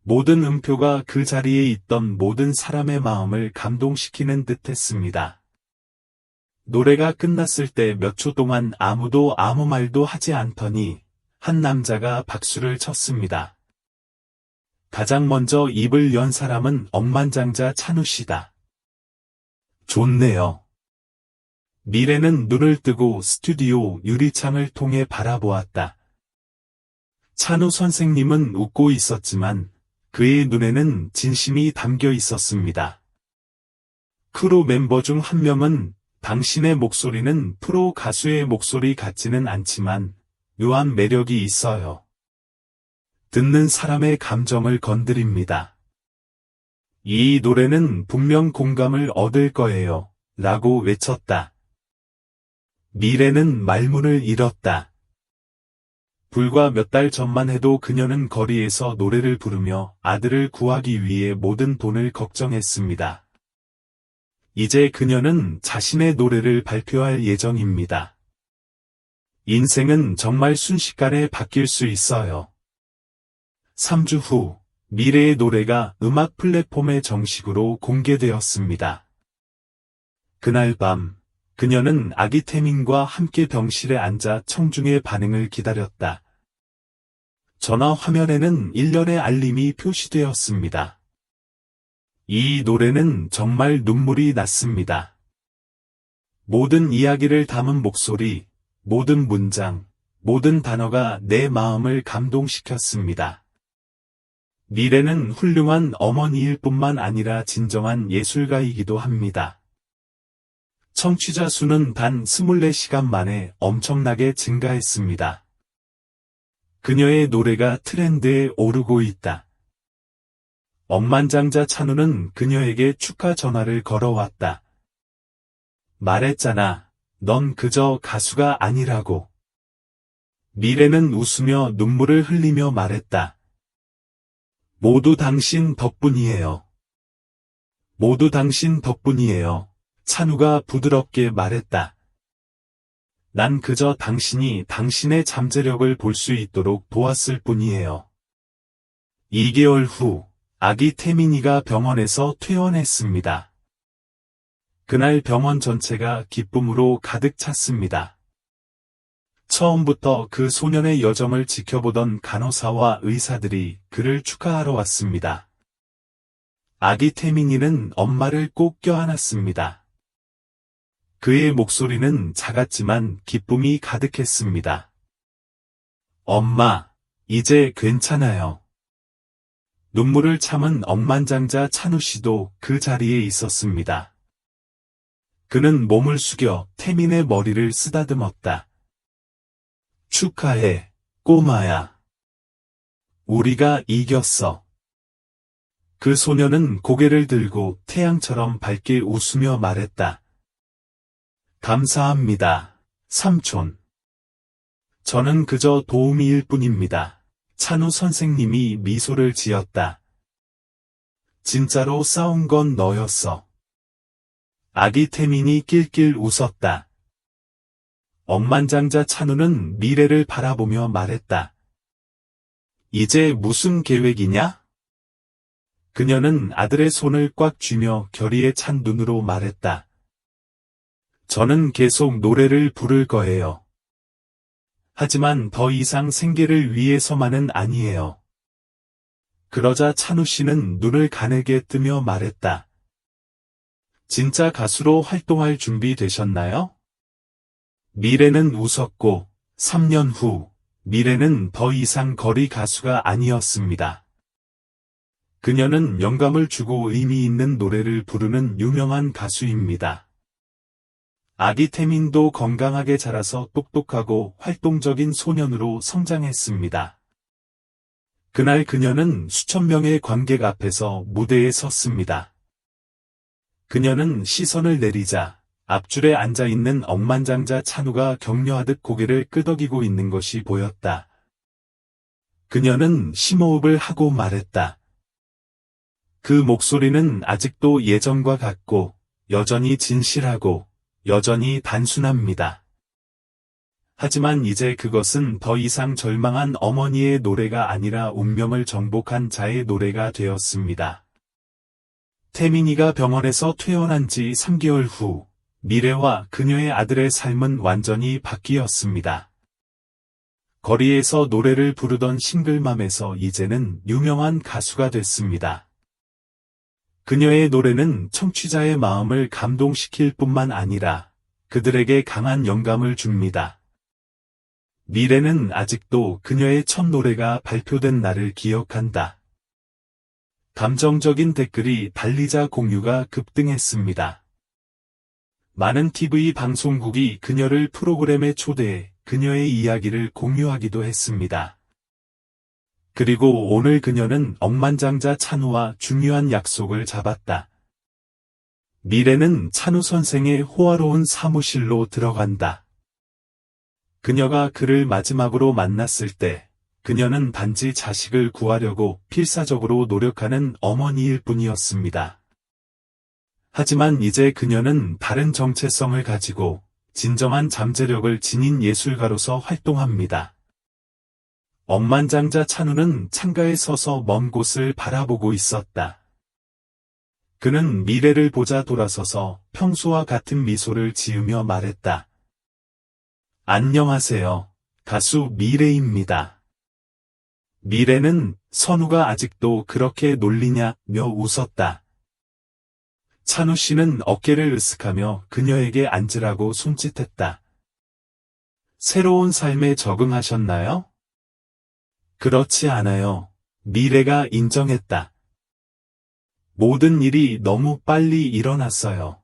모든 음표가 그 자리에 있던 모든 사람의 마음을 감동시키는 듯했습니다. 노래가 끝났을 때 몇 초 동안 아무도 아무 말도 하지 않더니 한 남자가 박수를 쳤습니다. 가장 먼저 입을 연 사람은 억만장자 찬우 씨다. 좋네요. 미래는 눈을 뜨고 스튜디오 유리창을 통해 바라보았다. 찬우 선생님은 웃고 있었지만 그의 눈에는 진심이 담겨 있었습니다. 크루 멤버 중 한 명은 당신의 목소리는 프로 가수의 목소리 같지는 않지만 묘한 매력이 있어요. 듣는 사람의 감정을 건드립니다. 이 노래는 분명 공감을 얻을 거예요. 라고 외쳤다. 미래는 말문을 잃었다. 불과 몇 달 전만 해도 그녀는 거리에서 노래를 부르며 아들을 구하기 위해 모든 돈을 걱정했습니다. 이제 그녀는 자신의 노래를 발표할 예정입니다. 인생은 정말 순식간에 바뀔 수 있어요. 3주 후, 미래의 노래가 음악 플랫폼에 정식으로 공개되었습니다. 그날 밤, 그녀는 아기 태민과 함께 병실에 앉아 청중의 반응을 기다렸다. 전화 화면에는 일련의 알림이 표시되었습니다. 이 노래는 정말 눈물이 났습니다. 모든 이야기를 담은 목소리, 모든 문장, 모든 단어가 내 마음을 감동시켰습니다. 미래는 훌륭한 어머니일 뿐만 아니라 진정한 예술가이기도 합니다. 청취자 수는 단 24시간 만에 엄청나게 증가했습니다. 그녀의 노래가 트렌드에 오르고 있다. 억만장자 찬우는 그녀에게 축하 전화를 걸어왔다. 말했잖아. 넌 그저 가수가 아니라고. 미래는 웃으며 눈물을 흘리며 말했다. 모두 당신 덕분이에요. 모두 당신 덕분이에요. 찬우가 부드럽게 말했다. 난 그저 당신이 당신의 잠재력을 볼 수 있도록 도왔을 뿐이에요. 2개월 후, 아기 태민이가 병원에서 퇴원했습니다. 그날 병원 전체가 기쁨으로 가득 찼습니다. 처음부터 그 소년의 여정을 지켜보던 간호사와 의사들이 그를 축하하러 왔습니다. 아기 태민이는 엄마를 꼭 껴안았습니다. 그의 목소리는 작았지만 기쁨이 가득했습니다. 엄마, 이제 괜찮아요. 눈물을 참은 억만장자 찬우 씨도 그 자리에 있었습니다. 그는 몸을 숙여 태민의 머리를 쓰다듬었다. 축하해, 꼬마야. 우리가 이겼어. 그 소녀는 고개를 들고 태양처럼 밝게 웃으며 말했다. 감사합니다, 삼촌. 저는 그저 도우미일 뿐입니다. 찬우 선생님이 미소를 지었다. 진짜로 싸운 건 너였어. 아기 태민이 낄낄 웃었다. 억만장자 찬우는 미래를 바라보며 말했다. 이제 무슨 계획이냐? 그녀는 아들의 손을 꽉 쥐며 결의에 찬 눈으로 말했다. 저는 계속 노래를 부를 거예요. 하지만 더 이상 생계를 위해서만은 아니에요. 그러자 찬우 씨는 눈을 가늘게 뜨며 말했다. 진짜 가수로 활동할 준비 되셨나요? 미래는 웃었고 3년 후 미래는 더 이상 거리 가수가 아니었습니다. 그녀는 영감을 주고 의미 있는 노래를 부르는 유명한 가수입니다. 아기 태민도 건강하게 자라서 똑똑하고 활동적인 소년으로 성장했습니다. 그날 그녀는 수천 명의 관객 앞에서 무대에 섰습니다. 그녀는 시선을 내리자 앞줄에 앉아있는 억만장자 찬우가 격려하듯 고개를 끄덕이고 있는 것이 보였다. 그녀는 심호흡을 하고 말했다. 그 목소리는 아직도 예전과 같고 여전히 진실하고 여전히 단순합니다. 하지만 이제 그것은 더 이상 절망한 어머니의 노래가 아니라 운명을 정복한 자의 노래가 되었습니다. 태민이가 병원에서 퇴원한 지 3개월 후 미래와 그녀의 아들의 삶은 완전히 바뀌었습니다. 거리에서 노래를 부르던 싱글맘에서 이제는 유명한 가수가 됐습니다. 그녀의 노래는 청취자의 마음을 감동시킬 뿐만 아니라 그들에게 강한 영감을 줍니다. 미래는 아직도 그녀의 첫 노래가 발표된 날을 기억한다. 감정적인 댓글이 달리자 공유가 급등했습니다. 많은 TV 방송국이 그녀를 프로그램에 초대해 그녀의 이야기를 공유하기도 했습니다. 그리고 오늘 그녀는 억만장자 찬우와 중요한 약속을 잡았다. 미래는 찬우 선생의 호화로운 사무실로 들어간다. 그녀가 그를 마지막으로 만났을 때 그녀는 단지 자식을 구하려고 필사적으로 노력하는 어머니일 뿐이었습니다. 하지만 이제 그녀는 다른 정체성을 가지고 진정한 잠재력을 지닌 예술가로서 활동합니다. 억만장자 찬우는 창가에 서서 먼 곳을 바라보고 있었다. 그는 미래를 보자 돌아서서 평소와 같은 미소를 지으며 말했다. 안녕하세요. 가수 미래입니다. 미래는 선우가 아직도 그렇게 놀리냐며 웃었다. 찬우 씨는 어깨를 으쓱하며 그녀에게 앉으라고 손짓했다. 새로운 삶에 적응하셨나요? 그렇지 않아요. 미래가 인정했다. 모든 일이 너무 빨리 일어났어요.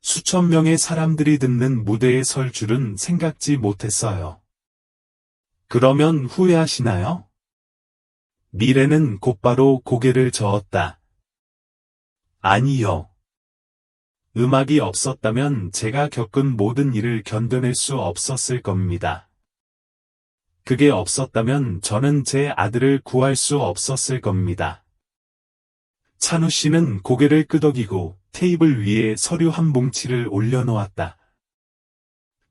수천 명의 사람들이 듣는 무대에 설 줄은 생각지 못했어요. 그러면 후회하시나요? 미래는 곧바로 고개를 저었다. 아니요. 음악이 없었다면 제가 겪은 모든 일을 견뎌낼 수 없었을 겁니다. 그게 없었다면 저는 제 아들을 구할 수 없었을 겁니다. 찬우 씨는 고개를 끄덕이고 테이블 위에 서류 한 봉치를 올려놓았다.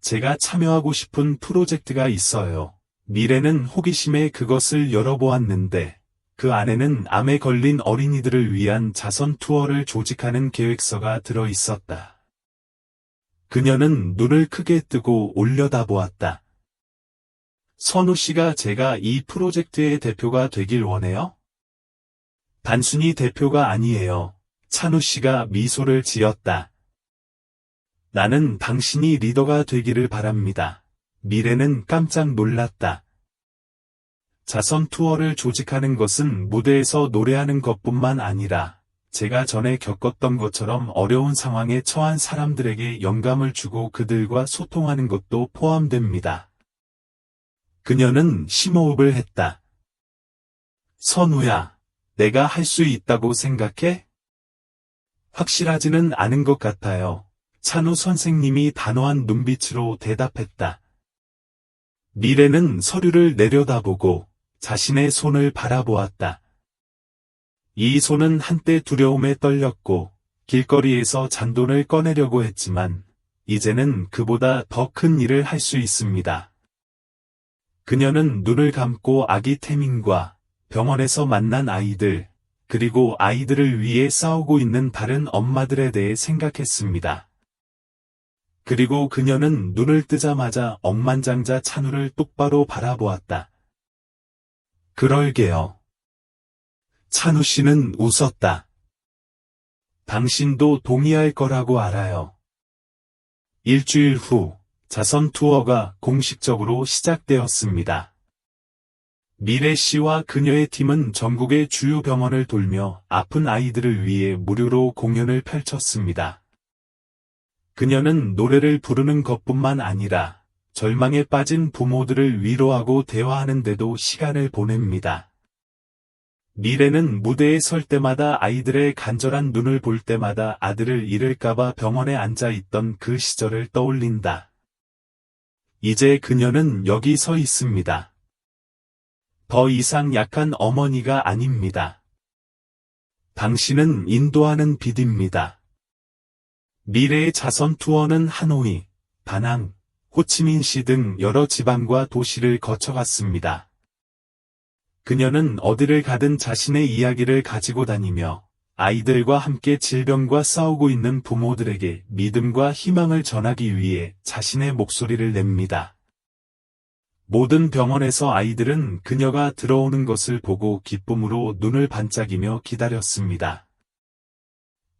제가 참여하고 싶은 프로젝트가 있어요. 미래는 호기심에 그것을 열어보았는데 그 안에는 암에 걸린 어린이들을 위한 자선 투어를 조직하는 계획서가 들어 있었다. 그녀는 눈을 크게 뜨고 올려다보았다. 선우 씨가 제가 이 프로젝트의 대표가 되길 원해요? 단순히 대표가 아니에요. 찬우 씨가 미소를 지었다. 나는 당신이 리더가 되기를 바랍니다. 미래는 깜짝 놀랐다. 자선 투어를 조직하는 것은 무대에서 노래하는 것뿐만 아니라 제가 전에 겪었던 것처럼 어려운 상황에 처한 사람들에게 영감을 주고 그들과 소통하는 것도 포함됩니다. 그녀는 심호흡을 했다. 선우야, 내가 할 수 있다고 생각해? 확실하지는 않은 것 같아요. 찬우 선생님이 단호한 눈빛으로 대답했다. 미래는 서류를 내려다보고 자신의 손을 바라보았다. 이 손은 한때 두려움에 떨렸고 길거리에서 잔돈을 꺼내려고 했지만 이제는 그보다 더 큰 일을 할 수 있습니다. 그녀는 눈을 감고 아기 태민과 병원에서 만난 아이들, 그리고 아이들을 위해 싸우고 있는 다른 엄마들에 대해 생각했습니다. 그리고 그녀는 눈을 뜨자마자 억만장자 찬우를 똑바로 바라보았다. 그럴게요. 찬우 씨는 웃었다. 당신도 동의할 거라고 알아요. 일주일 후 자선 투어가 공식적으로 시작되었습니다. 미래 씨와 그녀의 팀은 전국의 주요 병원을 돌며 아픈 아이들을 위해 무료로 공연을 펼쳤습니다. 그녀는 노래를 부르는 것뿐만 아니라 절망에 빠진 부모들을 위로하고 대화하는 데도 시간을 보냅니다. 미래는 무대에 설 때마다 아이들의 간절한 눈을 볼 때마다 아들을 잃을까봐 병원에 앉아 있던 그 시절을 떠올린다. 이제 그녀는 여기 서 있습니다. 더 이상 약한 어머니가 아닙니다. 당신은 인도하는 빛입니다. 미래의 자선 투어는 하노이, 다낭, 호치민시 등 여러 지방과 도시를 거쳐갔습니다. 그녀는 어디를 가든 자신의 이야기를 가지고 다니며 아이들과 함께 질병과 싸우고 있는 부모들에게 믿음과 희망을 전하기 위해 자신의 목소리를 냅니다. 모든 병원에서 아이들은 그녀가 들어오는 것을 보고 기쁨으로 눈을 반짝이며 기다렸습니다.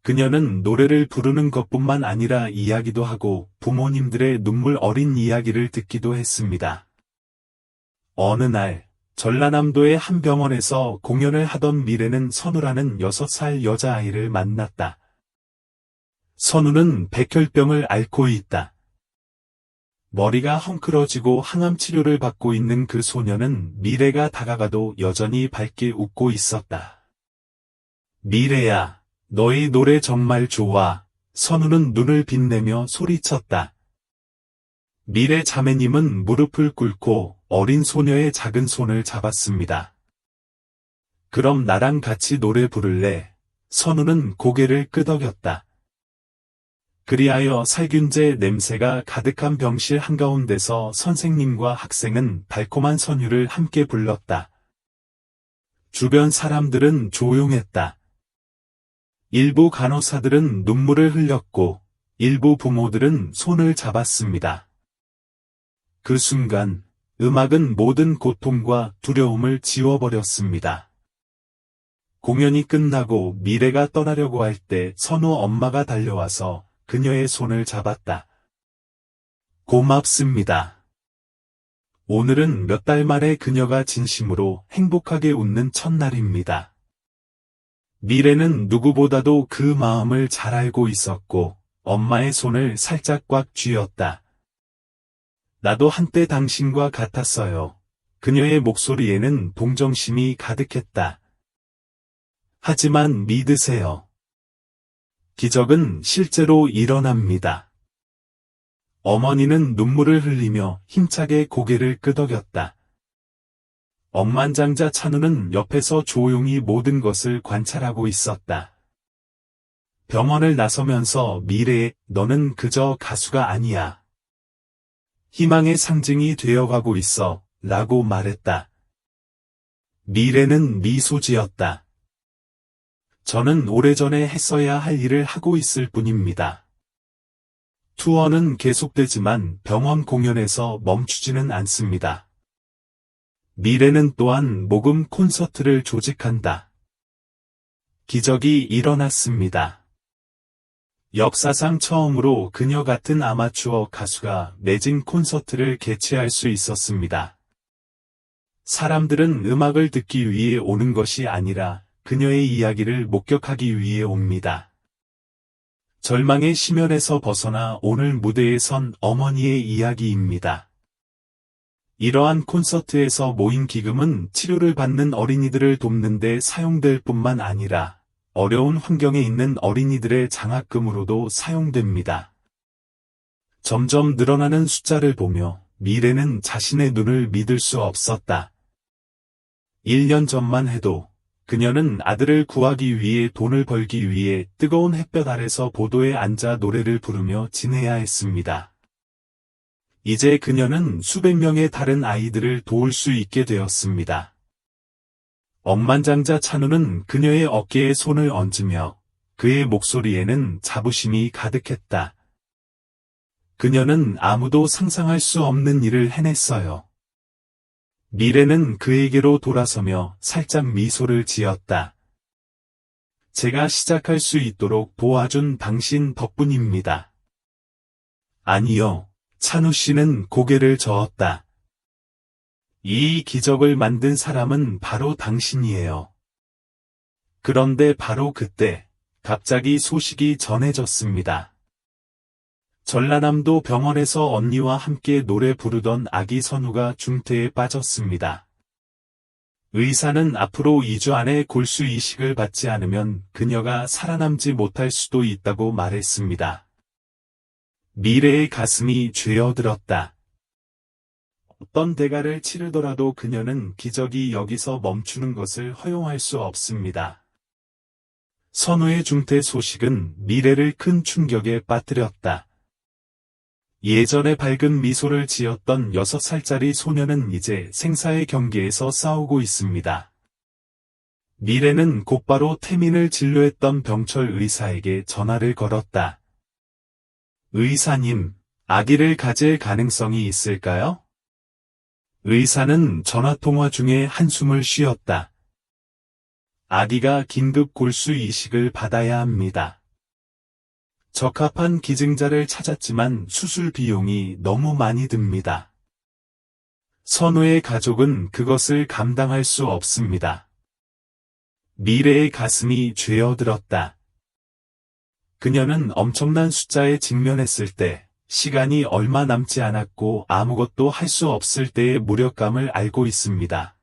그녀는 노래를 부르는 것뿐만 아니라 이야기도 하고 부모님들의 눈물 어린 이야기를 듣기도 했습니다. 어느 날 전라남도의 한 병원에서 공연을 하던 미래는 선우라는 6살 여자아이를 만났다. 선우는 백혈병을 앓고 있다. 머리가 헝클어지고 항암 치료를 받고 있는 그 소녀는 미래가 다가가도 여전히 밝게 웃고 있었다. 미래야, 너의 노래 정말 좋아. 선우는 눈을 빛내며 소리쳤다. 미래 자매님은 무릎을 꿇고 어린 소녀의 작은 손을 잡았습니다. 그럼 나랑 같이 노래 부를래? 선우는 고개를 끄덕였다. 그리하여 살균제 냄새가 가득한 병실 한가운데서 선생님과 학생은 달콤한 선율을 함께 불렀다. 주변 사람들은 조용했다. 일부 간호사들은 눈물을 흘렸고 일부 부모들은 손을 잡았습니다. 그 순간 음악은 모든 고통과 두려움을 지워버렸습니다. 공연이 끝나고 미래가 떠나려고 할 때 선우 엄마가 달려와서 그녀의 손을 잡았다. 고맙습니다. 오늘은 몇 달 만에 그녀가 진심으로 행복하게 웃는 첫날입니다. 미래는 누구보다도 그 마음을 잘 알고 있었고 엄마의 손을 살짝 꽉 쥐었다. 나도 한때 당신과 같았어요. 그녀의 목소리에는 동정심이 가득했다. 하지만 믿으세요. 기적은 실제로 일어납니다. 어머니는 눈물을 흘리며 힘차게 고개를 끄덕였다. 억만장자 찬우는 옆에서 조용히 모든 것을 관찰하고 있었다. 병원을 나서면서 미래에 너는 그저 가수가 아니야. 희망의 상징이 되어가고 있어 라고 말했다. 미래는 미소 지었다. 저는 오래전에 했어야 할 일을 하고 있을 뿐입니다. 투어는 계속되지만 병원 공연에서 멈추지는 않습니다. 미래는 또한 모금 콘서트를 조직한다. 기적이 일어났습니다. 역사상 처음으로 그녀 같은 아마추어 가수가 매진 콘서트를 개최할 수 있었습니다. 사람들은 음악을 듣기 위해 오는 것이 아니라 그녀의 이야기를 목격하기 위해 옵니다. 절망의 심연에서 벗어나 오늘 무대에 선 어머니의 이야기입니다. 이러한 콘서트에서 모인 기금은 치료를 받는 어린이들을 돕는 데 사용될 뿐만 아니라 어려운 환경에 있는 어린이들의 장학금으로도 사용됩니다. 점점 늘어나는 숫자를 보며 미래는 자신의 눈을 믿을 수 없었다. 1년 전만 해도 그녀는 아들을 구하기 위해 돈을 벌기 위해 뜨거운 햇볕 아래서 보도에 앉아 노래를 부르며 지내야 했습니다. 이제 그녀는 수백 명의 다른 아이들을 도울 수 있게 되었습니다. 억만장자 찬우는 그녀의 어깨에 손을 얹으며 그의 목소리에는 자부심이 가득했다. 그녀는 아무도 상상할 수 없는 일을 해냈어요. 미래는 그에게로 돌아서며 살짝 미소를 지었다. 제가 시작할 수 있도록 도와준 당신 덕분입니다. 아니요, 찬우 씨는 고개를 저었다. 이 기적을 만든 사람은 바로 당신이에요. 그런데 바로 그때 갑자기 소식이 전해졌습니다. 전라남도 병원에서 언니와 함께 노래 부르던 아기 선우가 중태에 빠졌습니다. 의사는 앞으로 2주 안에 골수 이식을 받지 않으면 그녀가 살아남지 못할 수도 있다고 말했습니다. 미래의 가슴이 죄어들었다. 어떤 대가를 치르더라도 그녀는 기적이 여기서 멈추는 것을 허용할 수 없습니다. 선우의 중태 소식은 미래를 큰 충격에 빠뜨렸다. 예전에 밝은 미소를 지었던 6살짜리 소녀는 이제 생사의 경계에서 싸우고 있습니다. 미래는 곧바로 태민을 진료했던 병철 의사에게 전화를 걸었다. 의사님, 아기를 가질 가능성이 있을까요? 의사는 전화통화 중에 한숨을 쉬었다. 아기가 긴급 골수 이식을 받아야 합니다. 적합한 기증자를 찾았지만 수술 비용이 너무 많이 듭니다. 선우의 가족은 그것을 감당할 수 없습니다. 미래의 가슴이 죄어들었다. 그녀는 엄청난 숫자에 직면했을 때 시간이 얼마 남지 않았고 아무것도 할 수 없을 때의 무력감을 알고 있습니다.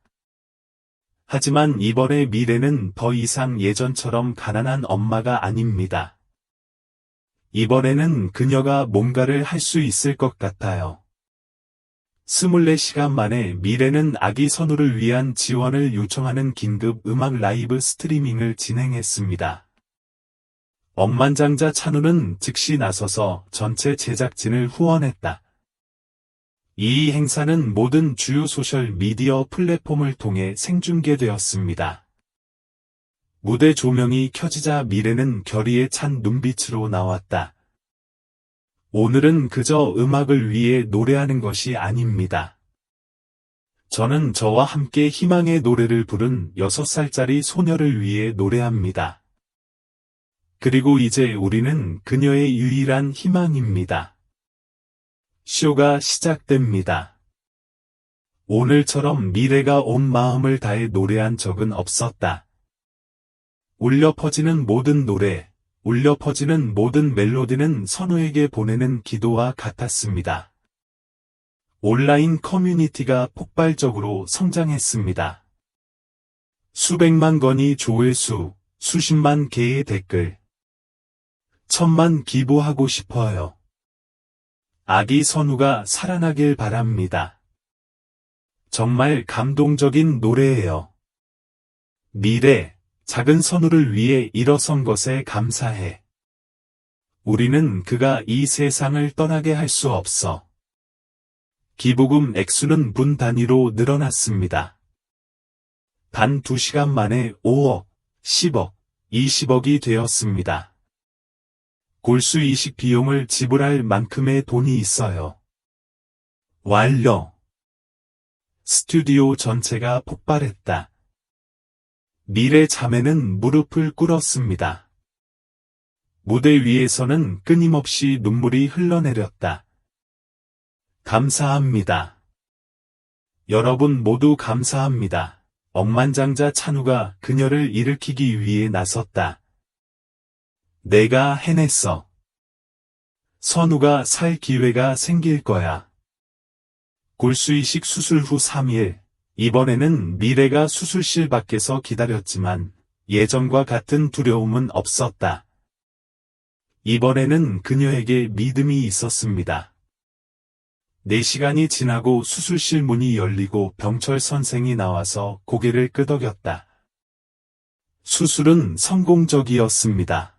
하지만 이번에 미래는 더 이상 예전처럼 가난한 엄마가 아닙니다. 이번에는 그녀가 뭔가를 할 수 있을 것 같아요. 24시간 만에 미래는 아기 선우를 위한 지원을 요청하는 긴급 음악 라이브 스트리밍을 진행했습니다. 억만장자 찬우는 즉시 나서서 전체 제작진을 후원했다. 이 행사는 모든 주요 소셜 미디어 플랫폼을 통해 생중계되었습니다. 무대 조명이 켜지자 미래는 결의에 찬 눈빛으로 나왔다. 오늘은 그저 음악을 위해 노래하는 것이 아닙니다. 저는 저와 함께 희망의 노래를 부른 6살짜리 소녀를 위해 노래합니다. 그리고 이제 우리는 그녀의 유일한 희망입니다. 쇼가 시작됩니다. 오늘처럼 미래가 온 마음을 다해 노래한 적은 없었다. 울려 퍼지는 모든 노래, 울려 퍼지는 모든 멜로디는 선우에게 보내는 기도와 같았습니다. 온라인 커뮤니티가 폭발적으로 성장했습니다. 수백만 건의 조회수, 수십만 개의 댓글. 1000만 기부하고 싶어요. 아기 선우가 살아나길 바랍니다. 정말 감동적인 노래예요. 미래. 작은 선우를 위해 일어선 것에 감사해. 우리는 그가 이 세상을 떠나게 할 수 없어. 기부금 액수는 분 단위로 늘어났습니다. 단 2시간 만에 5억, 10억, 20억이 되었습니다. 골수 이식 비용을 지불할 만큼의 돈이 있어요. 완료. 스튜디오 전체가 폭발했다. 미래 자매는 무릎을 꿇었습니다. 무대 위에서는 끊임없이 눈물이 흘러내렸다. 감사합니다. 여러분 모두 감사합니다. 억만장자 찬우가 그녀를 일으키기 위해 나섰다. 내가 해냈어. 선우가 살 기회가 생길 거야. 골수 이식 수술 후 3일, 이번에는 미래가 수술실 밖에서 기다렸지만 예전과 같은 두려움은 없었다. 이번에는 그녀에게 믿음이 있었습니다. 4시간이 지나고 수술실 문이 열리고 병철 선생이 나와서 고개를 끄덕였다. 수술은 성공적이었습니다.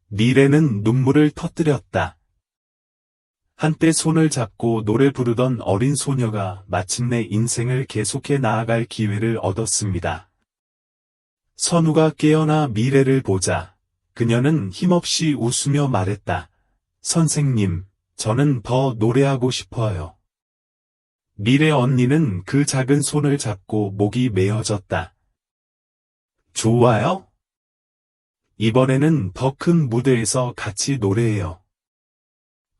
미래는 눈물을 터뜨렸다. 한때 손을 잡고 노래 부르던 어린 소녀가 마침내 인생을 계속해 나아갈 기회를 얻었습니다. 선우가 깨어나 미래를 보자 그녀는 힘없이 웃으며 말했다. 선생님, 저는 더 노래하고 싶어요. 미래 언니는 그 작은 손을 잡고 목이 메어졌다. 좋아요? 이번에는 더 큰 무대에서 같이 노래해요.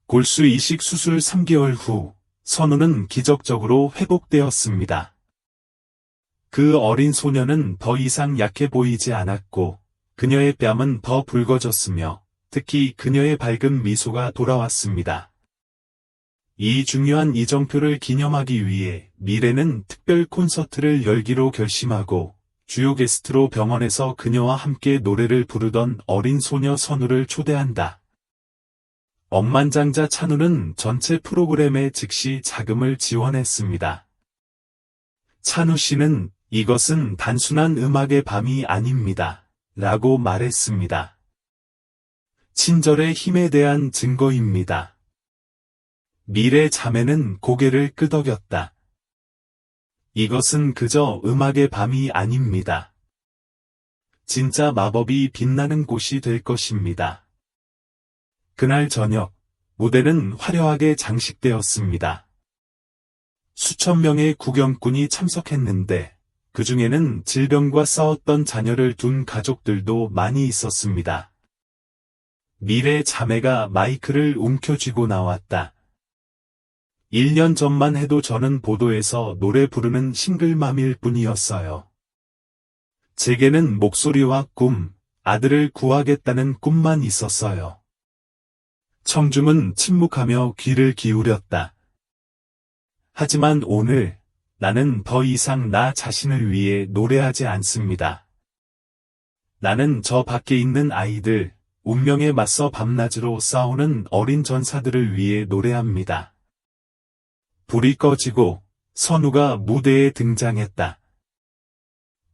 골수 이식 수술 3개월 후, 선우는 기적적으로 회복되었습니다. 그 어린 소녀는 더 이상 약해 보이지 않았고, 그녀의 뺨은 더 붉어졌으며, 특히 그녀의 밝은 미소가 돌아왔습니다. 이 중요한 이정표를 기념하기 위해 미래는 특별 콘서트를 열기로 결심하고, 주요 게스트로 병원에서 그녀와 함께 노래를 부르던 어린 소녀 선우를 초대한다. 억만장자 찬우는 전체 프로그램에 즉시 자금을 지원했습니다. 찬우 씨는 이것은 단순한 음악의 밤이 아닙니다. 라고 말했습니다. 친절의 힘에 대한 증거입니다. 미래 자매는 고개를 끄덕였다. 이것은 그저 음악의 밤이 아닙니다. 진짜 마법이 빛나는 곳이 될 것입니다. 그날 저녁, 무대는 화려하게 장식되었습니다. 수천 명의 구경꾼이 참석했는데, 그 중에는 질병과 싸웠던 자녀를 둔 가족들도 많이 있었습니다. 미래 자매가 마이크를 움켜쥐고 나왔다. 1년 전만 해도 저는 보도에서 노래 부르는 싱글맘일 뿐이었어요. 제게는 목소리와 꿈, 아들을 구하겠다는 꿈만 있었어요. 청중은 침묵하며 귀를 기울였다. 하지만 오늘 나는 더 이상 나 자신을 위해 노래하지 않습니다. 나는 저 밖에 있는 아이들, 운명에 맞서 밤낮으로 싸우는 어린 전사들을 위해 노래합니다. 불이 꺼지고 선우가 무대에 등장했다.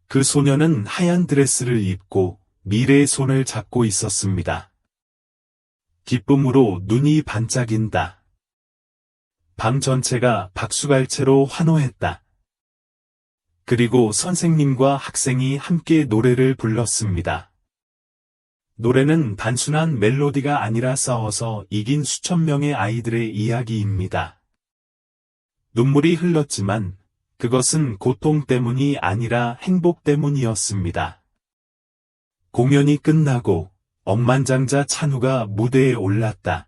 그 소녀는 하얀 드레스를 입고 미래의 손을 잡고 있었습니다. 기쁨으로 눈이 반짝인다. 방 전체가 박수갈채로 환호했다. 그리고 선생님과 학생이 함께 노래를 불렀습니다. 노래는 단순한 멜로디가 아니라 싸워서 이긴 수천 명의 아이들의 이야기입니다. 눈물이 흘렀지만 그것은 고통 때문이 아니라 행복 때문이었습니다. 공연이 끝나고 억만장자 찬우가 무대에 올랐다.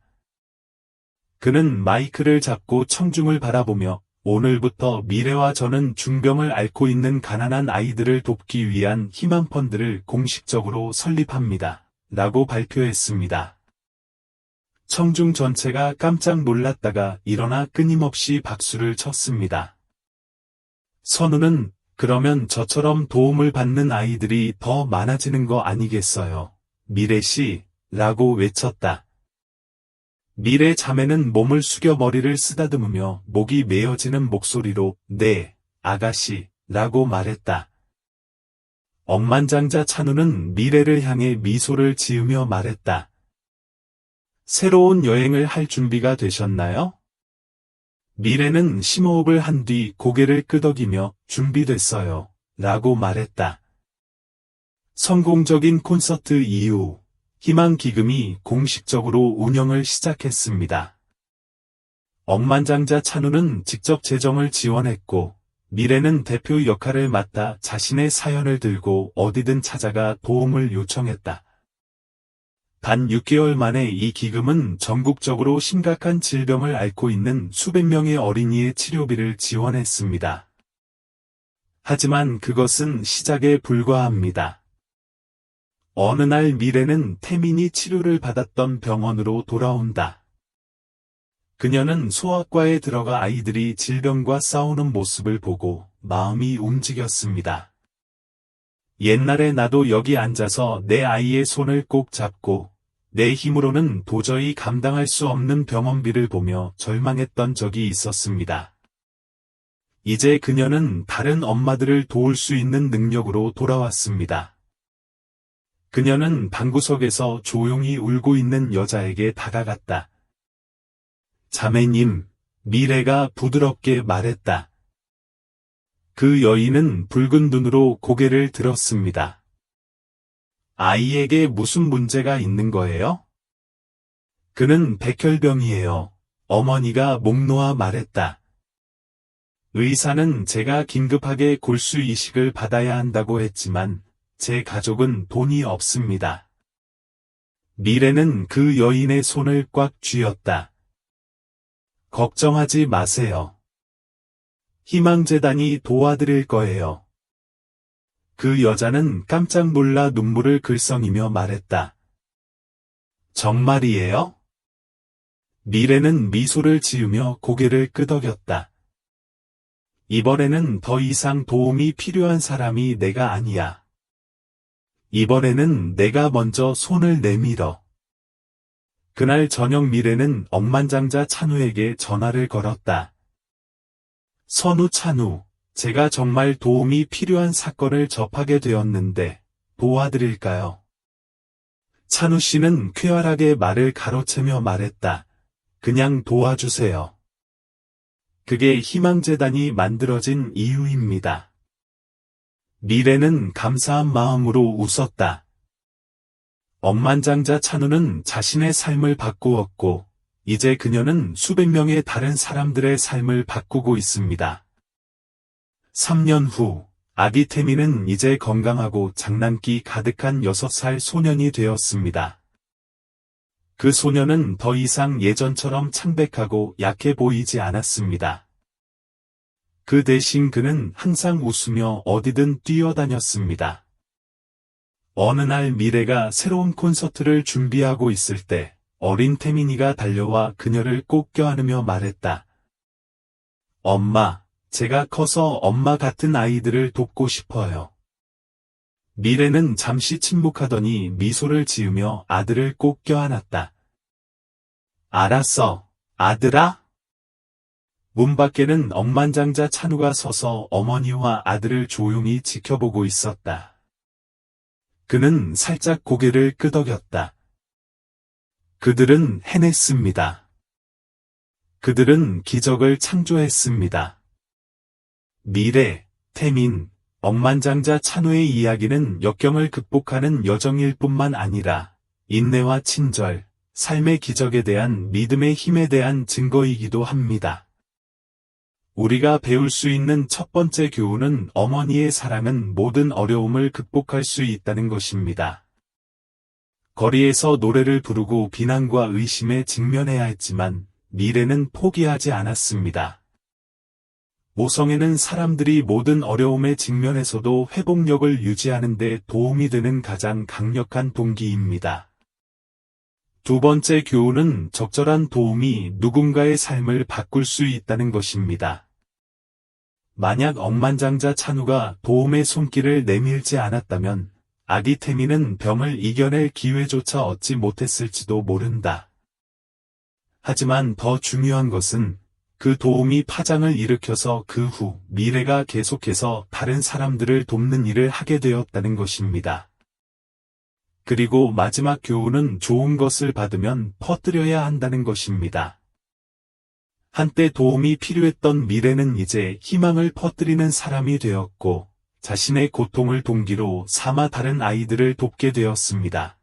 그는 마이크를 잡고 청중을 바라보며 오늘부터 미래와 저는 중병을 앓고 있는 가난한 아이들을 돕기 위한 희망 펀드를 공식적으로 설립합니다. 라고 발표했습니다. 청중 전체가 깜짝 놀랐다가 일어나 끊임없이 박수를 쳤습니다. 선우는 그러면 저처럼 도움을 받는 아이들이 더 많아지는 거 아니겠어요? 미래씨, 라고 외쳤다. 미래 자매는 몸을 숙여 머리를 쓰다듬으며 목이 메어지는 목소리로 네, 아가씨, 라고 말했다. 억만장자 찬우는 미래를 향해 미소를 지으며 말했다. 새로운 여행을 할 준비가 되셨나요? 미래는 심호흡을 한 뒤 고개를 끄덕이며 준비됐어요. 라고 말했다. 성공적인 콘서트 이후 희망기금이 공식적으로 운영을 시작했습니다. 억만장자 찬우는 직접 재정을 지원했고, 미래는 대표 역할을 맡아 자신의 사연을 들고 어디든 찾아가 도움을 요청했다. 단 6개월 만에 이 기금은 전국적으로 심각한 질병을 앓고 있는 수백 명의 어린이의 치료비를 지원했습니다. 하지만 그것은 시작에 불과합니다. 어느 날 미래는 태민이 치료를 받았던 병원으로 돌아온다. 그녀는 소아과에 들어가 아이들이 질병과 싸우는 모습을 보고 마음이 움직였습니다. 옛날에 나도 여기 앉아서 내 아이의 손을 꼭 잡고 내 힘으로는 도저히 감당할 수 없는 병원비를 보며 절망했던 적이 있었습니다. 이제 그녀는 다른 엄마들을 도울 수 있는 능력으로 돌아왔습니다. 그녀는 방구석에서 조용히 울고 있는 여자에게 다가갔다. 자매님, 미래가 부드럽게 말했다. 그 여인은 붉은 눈으로 고개를 들었습니다. 아이에게 무슨 문제가 있는 거예요? 그는 백혈병이에요. 어머니가 목 놓아 말했다. 의사는 제가 긴급하게 골수 이식을 받아야 한다고 했지만 제 가족은 돈이 없습니다. 미래는 그 여인의 손을 꽉 쥐었다. 걱정하지 마세요. 희망재단이 도와드릴 거예요. 그 여자는 깜짝 놀라 눈물을 글썽이며 말했다. 정말이에요? 미래는 미소를 지으며 고개를 끄덕였다. 이번에는 더 이상 도움이 필요한 사람이 내가 아니야. 이번에는 내가 먼저 손을 내밀어. 그날 저녁 미래는 억만장자 찬우에게 전화를 걸었다. 선우 찬우, 제가 정말 도움이 필요한 사건을 접하게 되었는데 도와드릴까요? 찬우 씨는 쾌활하게 말을 가로채며 말했다. 그냥 도와주세요. 그게 희망재단이 만들어진 이유입니다. 미래는 감사한 마음으로 웃었다. 억만장자 찬우는 자신의 삶을 바꾸었고, 이제 그녀는 수백 명의 다른 사람들의 삶을 바꾸고 있습니다. 3년 후, 아기 태민은 이제 건강하고 장난기 가득한 6살 소년이 되었습니다. 그 소년은 더 이상 예전처럼 창백하고 약해 보이지 않았습니다. 그 대신 그는 항상 웃으며 어디든 뛰어다녔습니다. 어느 날 미래가 새로운 콘서트를 준비하고 있을 때 어린 태민이가 달려와 그녀를 꼭 껴안으며 말했다. 엄마, 제가 커서 엄마 같은 아이들을 돕고 싶어요. 미래는 잠시 침묵하더니 미소를 지으며 아들을 꼭 껴안았다. 알았어, 아들아? 문 밖에는 억만장자 찬우가 서서 어머니와 아들을 조용히 지켜보고 있었다. 그는 살짝 고개를 끄덕였다. 그들은 해냈습니다. 그들은 기적을 창조했습니다. 미래, 태민, 억만장자 찬우의 이야기는 역경을 극복하는 여정일 뿐만 아니라 인내와 친절, 삶의 기적에 대한 믿음의 힘에 대한 증거이기도 합니다. 우리가 배울 수 있는 첫 번째 교훈은 어머니의 사랑은 모든 어려움을 극복할 수 있다는 것입니다. 거리에서 노래를 부르고 비난과 의심에 직면해야 했지만 미래는 포기하지 않았습니다. 모성애는 사람들이 모든 어려움에 직면해서도 회복력을 유지하는 데 도움이 되는 가장 강력한 동기입니다. 두 번째 교훈은 적절한 도움이 누군가의 삶을 바꿀 수 있다는 것입니다. 만약 억만장자 찬우가 도움의 손길을 내밀지 않았다면 아기 태민은 병을 이겨낼 기회조차 얻지 못했을지도 모른다. 하지만 더 중요한 것은 그 도움이 파장을 일으켜서 그 후 미래가 계속해서 다른 사람들을 돕는 일을 하게 되었다는 것입니다. 그리고 마지막 교훈은 좋은 것을 받으면 퍼뜨려야 한다는 것입니다. 한때 도움이 필요했던 미래는 이제 희망을 퍼뜨리는 사람이 되었고, 자신의 고통을 동기로 삼아 다른 아이들을 돕게 되었습니다.